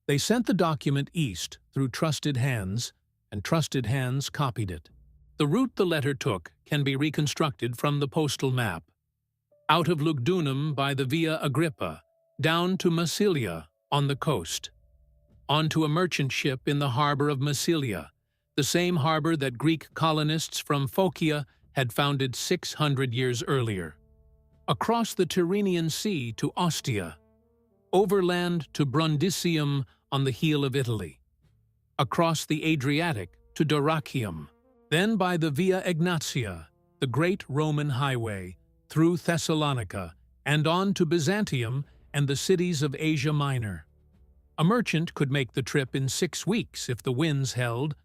They sent the document east through trusted hands, and trusted hands copied it. The route the letter took can be reconstructed from the postal map. Out of Lugdunum by the Via Agrippa, down to Massilia on the coast, onto a merchant ship in the harbor of Massilia, the same harbor that Greek colonists from Phocia had founded 600 years earlier, across the Tyrrhenian Sea to Ostia, overland to Brundisium on the heel of Italy, across the Adriatic to Dyrrhachium, then by the Via Egnatia, the great Roman highway, through Thessalonica and on to Byzantium and the cities of Asia Minor. A merchant could make the trip in 6 weeks if the winds held.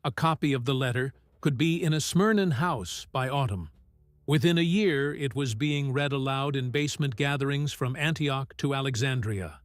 A copy of the letter could be in a Smyrnan house by autumn. Within a year, it was being read aloud in basement gatherings from Antioch to Alexandria.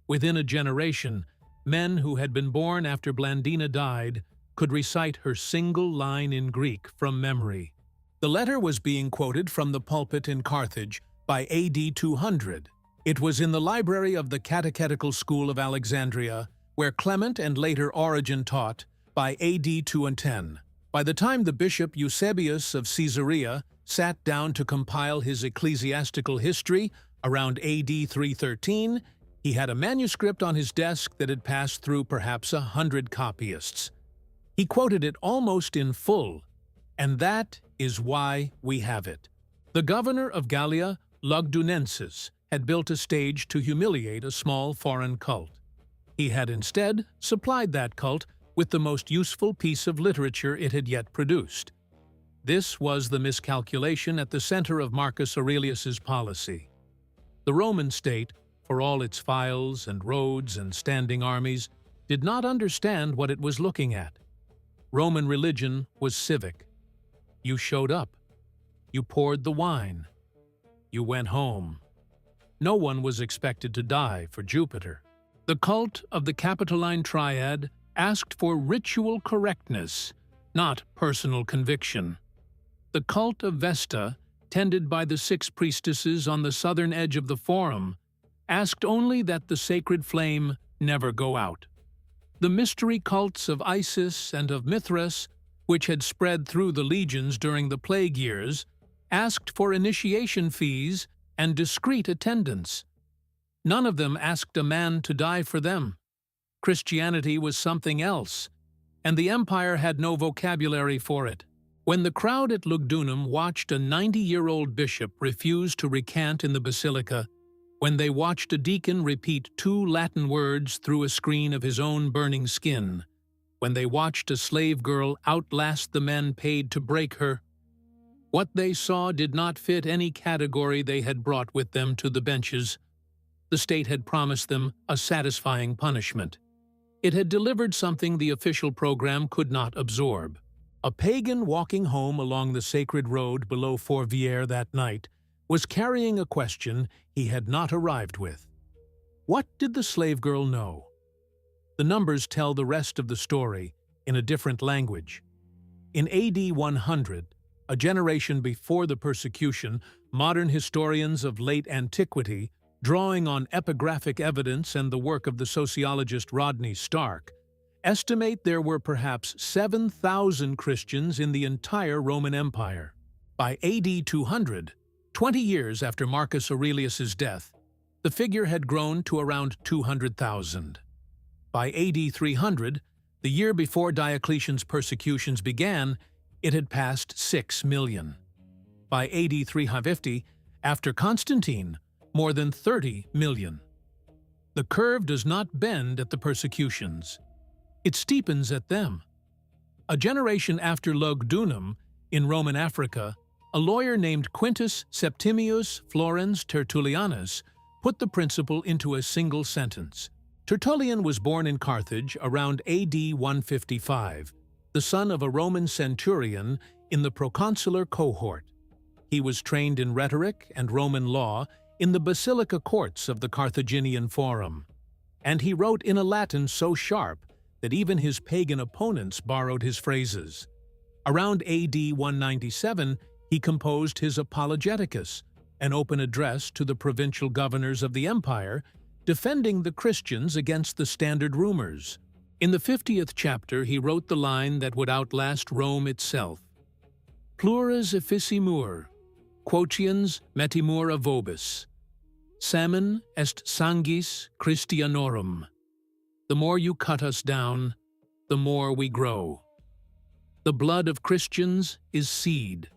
Within a generation, men who had been born after Blandina died could recite her single line in Greek from memory. The letter was being quoted from the pulpit in Carthage by AD 200. It was in the library of the Catechetical School of Alexandria, where Clement and later Origen taught, by AD 210. By the time the bishop Eusebius of Caesarea sat down to compile his ecclesiastical history around AD 313, he had a manuscript on his desk that had passed through perhaps 100 copyists. He quoted it almost in full, and that is why we have it. The governor of Gallia, Lugdunensis, had built a stage to humiliate a small foreign cult. He had instead supplied that cult with the most useful piece of literature it had yet produced. This was the miscalculation at the center of Marcus Aurelius's policy. The Roman state, for all its files and roads and standing armies, did not understand what it was looking at. Roman religion was civic. You showed up. You poured the wine. You went home. no one was expected to die for Jupiter. The cult of the Capitoline Triad asked for ritual correctness, not personal conviction. The cult of Vesta, tended by the 6 priestesses on the southern edge of the Forum, asked only that the sacred flame never go out. The mystery cults of Isis and of Mithras, which had spread through the legions during the plague years, asked for initiation fees and discreet attendance. None of them asked a man to die for them. Christianity was something else, and the empire had no vocabulary for it. When the crowd at Lugdunum watched a 90-year-old bishop refuse to recant in the basilica, when they watched a deacon repeat 2 Latin words through a screen of his own burning skin, when they watched a slave girl outlast the men paid to break her, what they saw did not fit any category they had brought with them to the benches. The state had promised them a satisfying punishment. It had delivered something the official program could not absorb. A pagan walking home along the sacred road below Fourvière that night was carrying a question he had not arrived with. What did the slave girl know? The numbers tell the rest of the story in a different language. In AD 100, a generation before the persecution, modern historians of late antiquity, drawing on epigraphic evidence and the work of the sociologist Rodney Stark, estimate there were perhaps 7,000 Christians in the entire Roman Empire. By AD 200, 20 years after Marcus Aurelius's death, the figure had grown to around 200,000. By AD 300, the year before Diocletian's persecutions began, it had passed 6 million. By AD 350, after Constantine, more than 30 million. The curve does not bend at the persecutions. It steepens at them. A generation after Lugdunum, in Roman Africa, a lawyer named Quintus Septimius Florens Tertullianus put the principle into a single sentence. Tertullian was born in Carthage around AD 155, the son of a Roman centurion in the proconsular cohort. He was trained in rhetoric and Roman law in the basilica courts of the Carthaginian Forum, and he wrote in a Latin so sharp that even his pagan opponents borrowed his phrases. Around AD 197, he composed his Apologeticus, an open address to the provincial governors of the empire, defending the Christians against the standard rumors. In the 50th chapter, he wrote the line that would outlast Rome itself. Plures efficimur, quotiens metimur a vobis. Salmon est sanguis Christianorum. The more you cut us down, the more we grow. The blood of Christians is seed.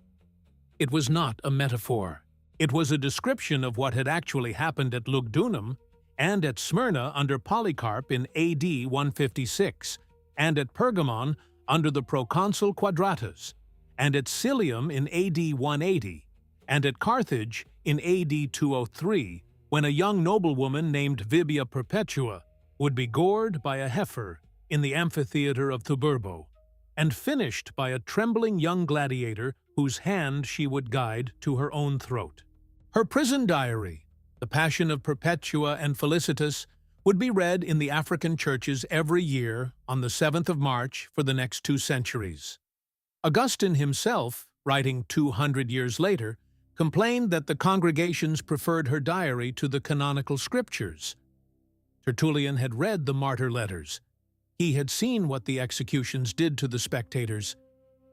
It was not a metaphor. It was a description of what had actually happened at Lugdunum and at Smyrna under Polycarp in AD 156, and at Pergamon under the proconsul Quadratus, and at Cilium in AD 180, and at Carthage in AD 203, when a young noblewoman named Vibia Perpetua would be gored by a heifer in the amphitheater of Thuburbo, and finished by a trembling young gladiator whose hand she would guide to her own throat. Her prison diary, The Passion of Perpetua and Felicitas, would be read in the African churches every year on the 7th of March for the next 2 centuries. Augustine himself, writing 200 years later, complained that the congregations preferred her diary to the canonical scriptures. Tertullian had read the martyr letters. He had seen what the executions did to the spectators.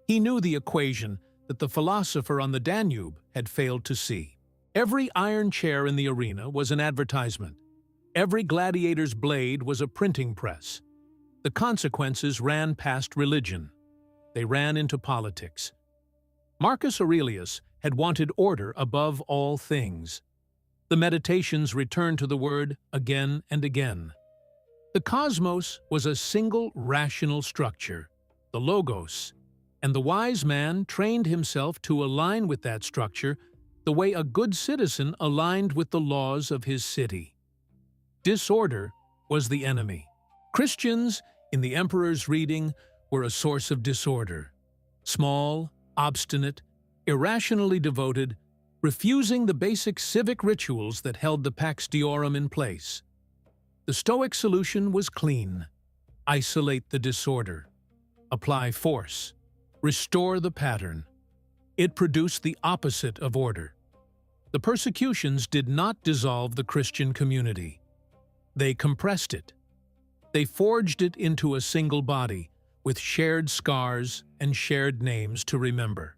He knew the equation that the philosopher on the Danube had failed to see. Every iron chair in the arena was an advertisement. Every gladiator's blade was a printing press. The consequences ran past religion. They ran into politics. Marcus Aurelius had wanted order above all things. The Meditations returned to the word again and again. The cosmos was a single rational structure, the logos, and the wise man trained himself to align with that structure the way a good citizen aligned with the laws of his city. Disorder was the enemy. Christians, in the emperor's reading, were a source of disorder. Small, obstinate, irrationally devoted, refusing the basic civic rituals that held the Pax Deorum in place. The Stoic solution was clean. Isolate the disorder. Apply force. Restore the pattern. It produced the opposite of order. The persecutions did not dissolve the Christian community. They compressed it. They forged it into a single body, with shared scars and shared names to remember.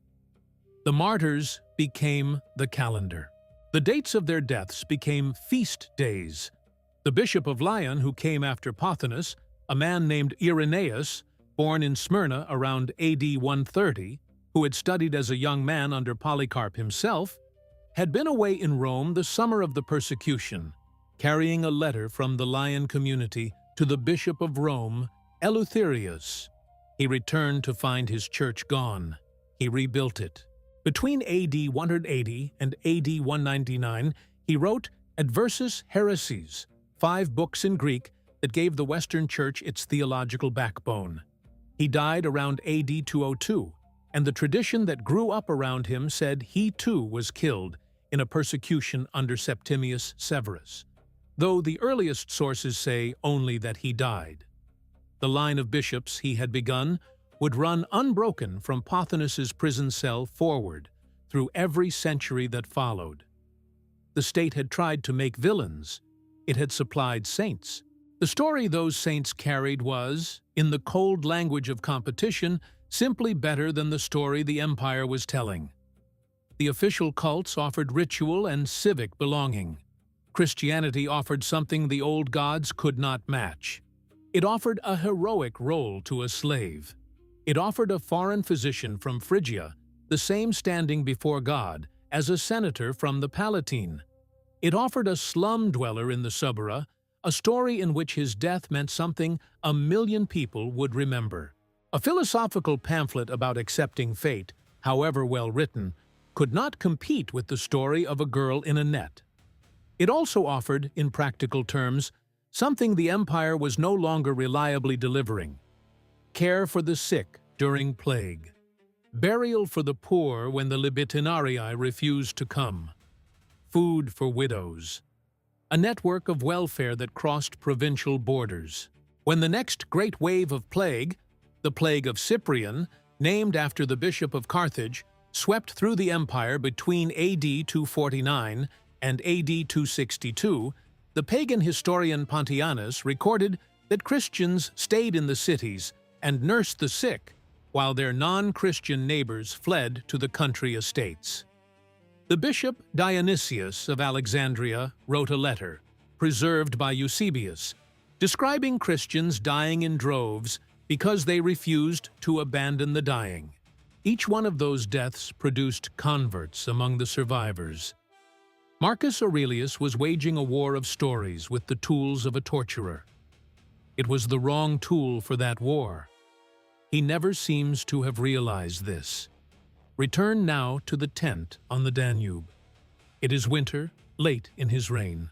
The martyrs became the calendar. The dates of their deaths became feast days. The Bishop of Lyon, who came after Pothinus, a man named Irenaeus, born in Smyrna around AD 130, who had studied as a young man under Polycarp himself, had been away in Rome the summer of the persecution, carrying a letter from the Lyon community to the Bishop of Rome, Eleutherius. He returned to find his church gone. He rebuilt it. Between AD 180 and AD 199, he wrote Adversus Heresies, 5 books in Greek that gave the Western Church its theological backbone. He died around AD 202, and the tradition that grew up around him said he too was killed in a persecution under Septimius Severus, though the earliest sources say only that he died. The line of bishops he had begun would run unbroken from Pothinus's prison cell forward through every century that followed. The state had tried to make villains. It had supplied saints. The story those saints carried was, in the cold language of competition, simply better than the story the empire was telling. The official cults offered ritual and civic belonging. Christianity offered something the old gods could not match. It offered a heroic role to a slave. It offered a foreign physician from Phrygia the same standing before God as a senator from the Palatine. It offered a slum dweller in the Subura a story in which his death meant something 1,000,000 people would remember. A philosophical pamphlet about accepting fate, however well written, could not compete with the story of a girl in a net. It also offered, in practical terms, something the empire was no longer reliably delivering: care for the sick during plague, burial for the poor when the libitinarii refused to come, food for widows, a network of welfare that crossed provincial borders. When the next great wave of plague, the Plague of Cyprian, named after the Bishop of Carthage, swept through the empire between AD 249 and AD 262, the pagan historian Pontianus recorded that Christians stayed in the cities and nursed the sick, while their non-Christian neighbors fled to the country estates. The bishop Dionysius of Alexandria wrote a letter, preserved by Eusebius, describing Christians dying in droves because they refused to abandon the dying. Each one of those deaths produced converts among the survivors. Marcus Aurelius was waging a war of stories with the tools of a torturer. It was the wrong tool for that war. He never seems to have realized this. Return now to the tent on the Danube. It is winter, late in his reign.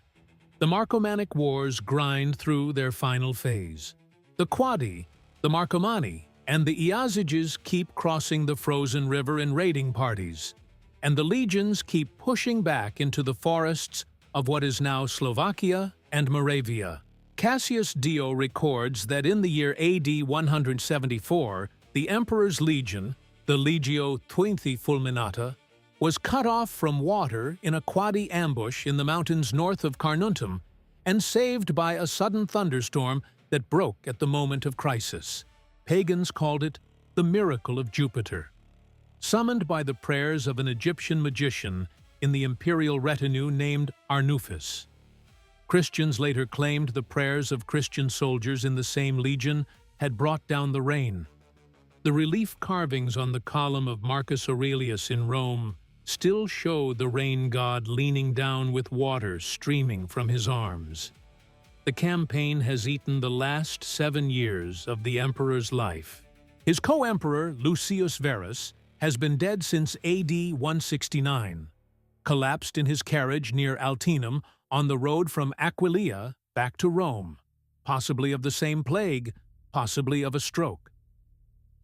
The Marcomannic Wars grind through their final phase. The Quadi, the Marcomanni, and the Iazyges keep crossing the frozen river in raiding parties, and the legions keep pushing back into the forests of what is now Slovakia and Moravia. Cassius Dio records that in the year AD 174, the emperor's legion, the Legio Twinthi Fulminata, was cut off from water in a Quadi ambush in the mountains north of Carnuntum and saved by a sudden thunderstorm that broke at the moment of crisis. Pagans called it the miracle of Jupiter. Summoned by the prayers of an Egyptian magician in the imperial retinue named Arnuphis. Christians later claimed the prayers of Christian soldiers in the same legion had brought down the rain. The relief carvings on the column of Marcus Aurelius in Rome still show the rain god leaning down with water streaming from his arms. The campaign has eaten the last 7 years of the emperor's life. His co-emperor, Lucius Verus, has been dead since AD 169, collapsed in his carriage near Altinum on the road from Aquileia back to Rome, possibly of the same plague, possibly of a stroke.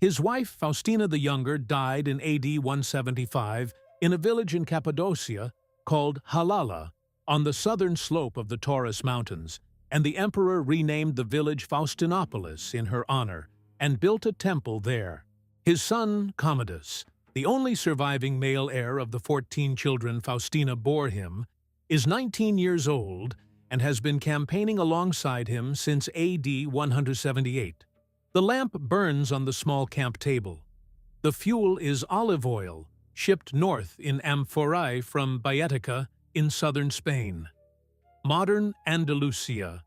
His wife, Faustina the Younger, died in AD 175 in a village in Cappadocia called Halala on the southern slope of the Taurus Mountains, and the emperor renamed the village Faustinopolis in her honor and built a temple there. His son, Commodus, the only surviving male heir of the 14 children Faustina bore him, is 19 years old and has been campaigning alongside him since AD 178. The lamp burns on the small camp table. The fuel is olive oil, shipped north in amphorae from Baetica in southern Spain. Modern Andalusia,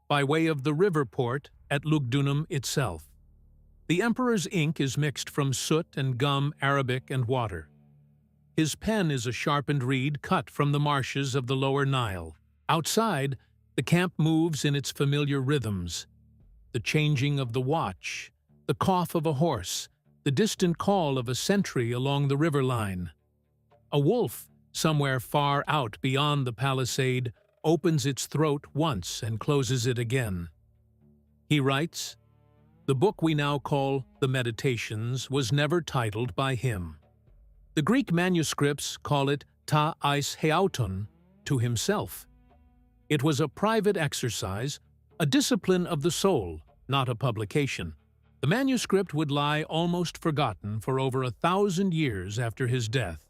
by way of the river port at Lugdunum itself. The emperor's ink is mixed from soot and gum, Arabic, and water. His pen is a sharpened reed cut from the marshes of the lower Nile. Outside, the camp moves in its familiar rhythms. The changing of the watch, the cough of a horse, the distant call of a sentry along the river line. A wolf, somewhere far out beyond the palisade, opens its throat once and closes it again. He writes, "The book we now call the Meditations was never titled by him. The Greek manuscripts call it ta eis heauton, to himself. It was a private exercise, a discipline of the soul, not a publication. The manuscript would lie almost forgotten for over 1,000 years after his death,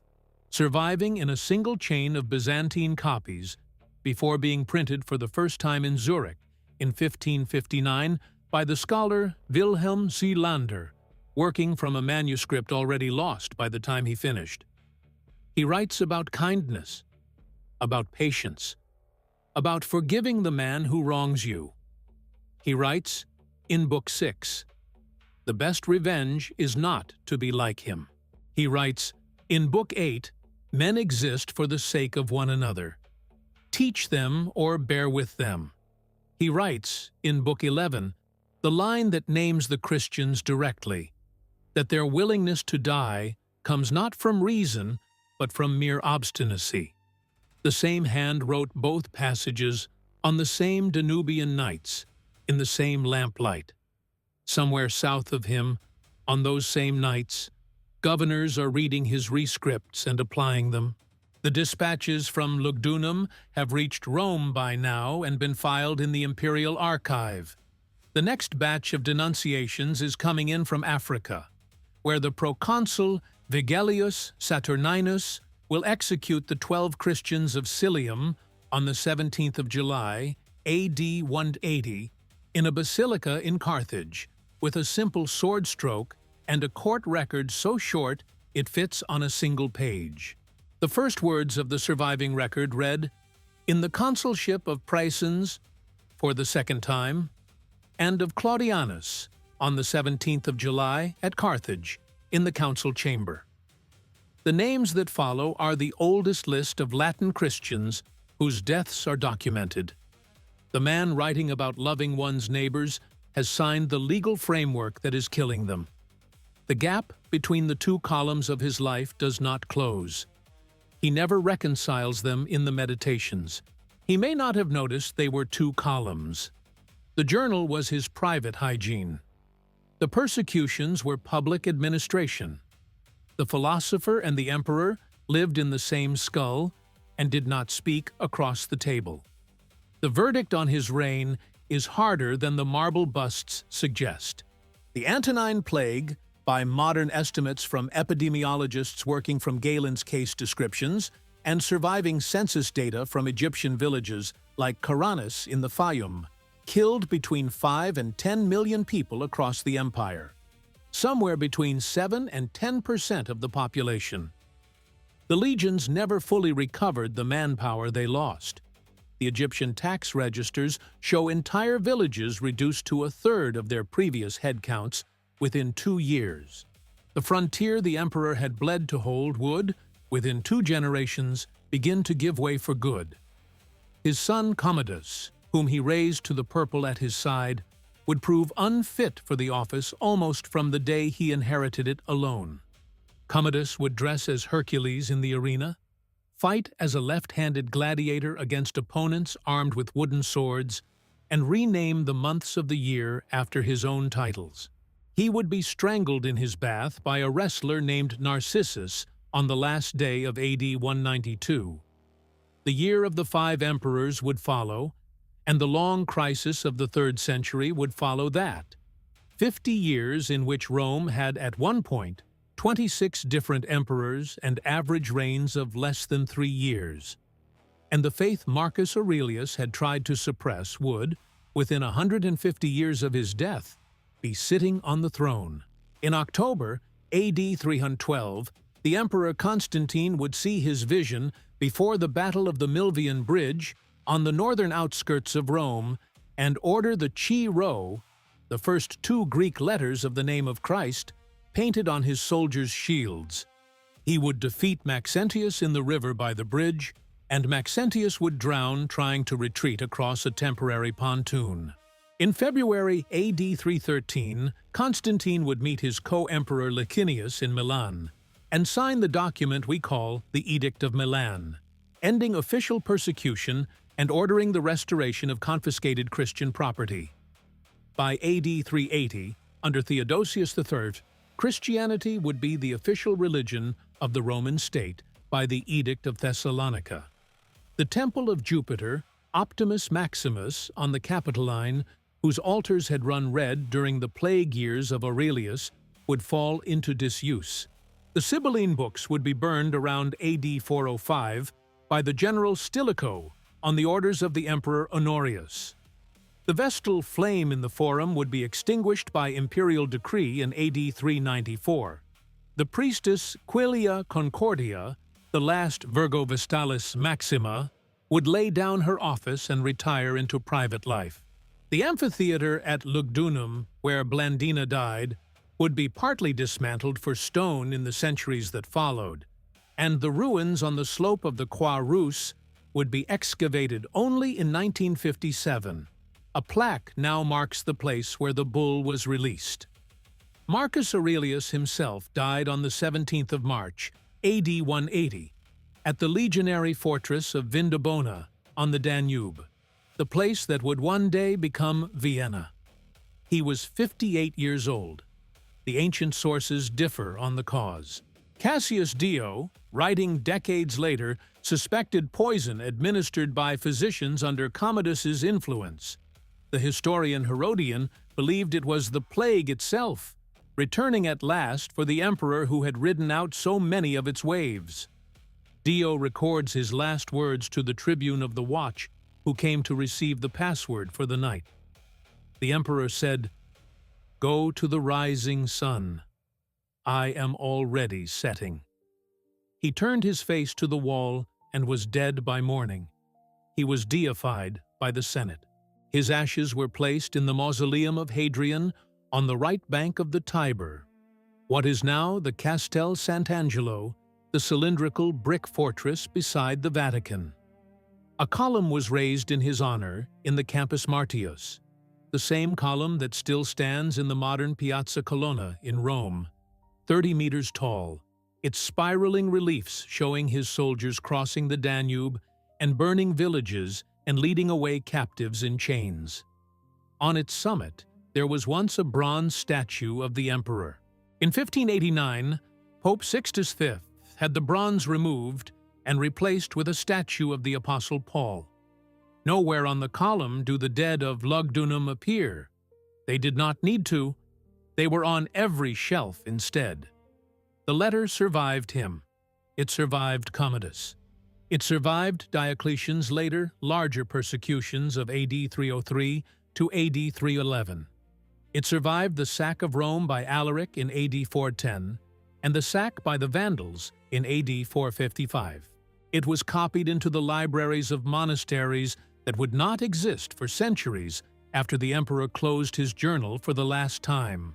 surviving in a single chain of Byzantine copies before being printed for the first time in Zurich in 1559 by the scholar Wilhelm Seelander, working from a manuscript already lost by the time he finished. He writes about kindness, about patience, about forgiving the man who wrongs you. He writes, in Book 6, the best revenge is not to be like him. He writes, in Book 8, men exist for the sake of one another. Teach them or bear with them. He writes, in Book 11, the line that names the Christians directly, that their willingness to die comes not from reason, but from mere obstinacy. The same hand wrote both passages on the same Danubian nights, in the same lamplight. Somewhere south of him, on those same nights, governors are reading his rescripts and applying them. The dispatches from Lugdunum have reached Rome by now and been filed in the imperial archive. The next batch of denunciations is coming in from Africa, where the proconsul Vigelius Saturninus will execute the 12 Christians of Cilium on the 17th of July, AD 180, in a basilica in Carthage, with a simple sword stroke and a court record so short it fits on a single page. The first words of the surviving record read, "In the consulship of Praesens, for the second time, and of Claudianus, on the 17th of July, at Carthage, in the council chamber." The names that follow are the oldest list of Latin Christians whose deaths are documented. The man writing about loving one's neighbors has signed the legal framework that is killing them. The gap between the two columns of his life does not close. He never reconciles them in the Meditations. He may not have noticed they were two columns. The journal was his private hygiene. The persecutions were public administration. The philosopher and the emperor lived in the same skull and did not speak across the table. The verdict on his reign is harder than the marble busts suggest. The Antonine Plague, by modern estimates from epidemiologists working from Galen's case descriptions and surviving census data from Egyptian villages like Karanis in the Fayum, killed between 5 and 10 million people across the empire, somewhere between 7 and 10% of the population. The legions never fully recovered the manpower they lost. The Egyptian tax registers show entire villages reduced to a third of their previous head counts within 2 years. The frontier the emperor had bled to hold would, within 2 generations, begin to give way for good. His son Commodus, whom he raised to the purple at his side, would prove unfit for the office almost from the day he inherited it alone. Commodus would dress as Hercules in the arena, fight as a left-handed gladiator against opponents armed with wooden swords, and rename the months of the year after his own titles. He would be strangled in his bath by a wrestler named Narcissus on the last day of AD 192. The year of the 5 emperors would follow, and the long crisis of the 3rd century would follow that. 50 years in which Rome had at one point 26 different emperors and average reigns of less than 3 years. And the faith Marcus Aurelius had tried to suppress would, within 150 years of his death, be sitting on the throne. In October AD 312, the Emperor Constantine would see his vision before the Battle of the Milvian Bridge on the northern outskirts of Rome and order the Chi Rho, the first 2 Greek letters of the name of Christ, painted on his soldiers' shields. He would defeat Maxentius in the river by the bridge, and Maxentius would drown trying to retreat across a temporary pontoon. In February AD 313, Constantine would meet his co-emperor Licinius in Milan and sign the document we call the Edict of Milan, ending official persecution and ordering the restoration of confiscated Christian property. By AD 380, under Theodosius III, Christianity would be the official religion of the Roman state by the Edict of Thessalonica. The Temple of Jupiter, Optimus Maximus, on the Capitoline, whose altars had run red during the plague years of Aurelius, would fall into disuse. The Sibylline books would be burned around AD 405 by the general Stilicho on the orders of the Emperor Honorius. The Vestal flame in the Forum would be extinguished by imperial decree in AD 394. The priestess Quilia Concordia, the last Virgo Vestalis Maxima, would lay down her office and retire into private life. The amphitheater at Lugdunum, where Blandina died, would be partly dismantled for stone in the centuries that followed, and the ruins on the slope of the Croix Rousse would be excavated only in 1957. A plaque now marks the place where the bull was released. Marcus Aurelius himself died on the 17th of March, AD 180, at the legionary fortress of Vindobona on the Danube, the place that would one day become Vienna. He was 58 years old. The ancient sources differ on the cause. Cassius Dio, writing decades later, suspected poison administered by physicians under Commodus's influence. The historian Herodian believed it was the plague itself, returning at last for the emperor who had ridden out so many of its waves. Dio records his last words to the tribune of the watch, who came to receive the password for the night. The emperor said, "Go to the rising sun. I am already setting." He turned his face to the wall and was dead by morning. He was deified by the Senate. His ashes were placed in the mausoleum of Hadrian on the right bank of the Tiber, what is now the Castel Sant'Angelo, the cylindrical brick fortress beside the Vatican. A column was raised in his honor in the Campus Martius, the same column that still stands in the modern Piazza Colonna in Rome, 30 meters tall, its spiraling reliefs showing his soldiers crossing the Danube and burning villages and leading away captives in chains. On its summit, there was once a bronze statue of the emperor. In 1589, Pope Sixtus V had the bronze removed and replaced with a statue of the Apostle Paul. Nowhere on the column do the dead of Lugdunum appear. They did not need to. They were on every shelf instead. The letter survived him. It survived Commodus. It survived Diocletian's later, larger persecutions of AD 303 to AD 311. It survived the sack of Rome by Alaric in AD 410 and the sack by the Vandals in AD 455. It was copied into the libraries of monasteries that would not exist for centuries after the emperor closed his journal for the last time.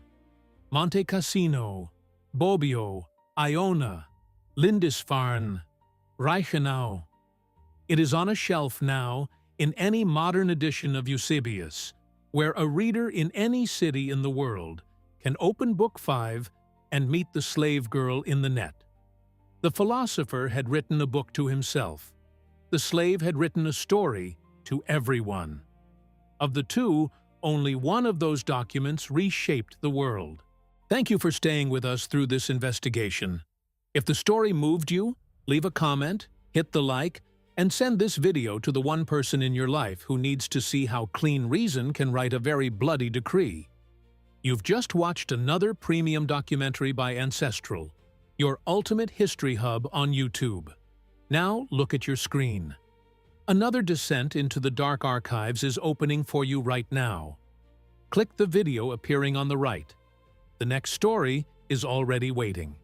Monte Cassino, Bobbio, Iona, Lindisfarne, Reichenau. It is on a shelf now in any modern edition of Eusebius, where a reader in any city in the world can open Book 5 and meet the slave girl in the net. The philosopher had written a book to himself. The slave had written a story to everyone. Of the two, only one of those documents reshaped the world. Thank you for staying with us through this investigation. If the story moved you, leave a comment, hit the like, and send this video to the one person in your life who needs to see how clean reason can write a very bloody decree. You've just watched another premium documentary by Ancestral, your ultimate history hub on YouTube. Now look at your screen. Another descent into the dark archives is opening for you right now. Click the video appearing on the right. The next story is already waiting.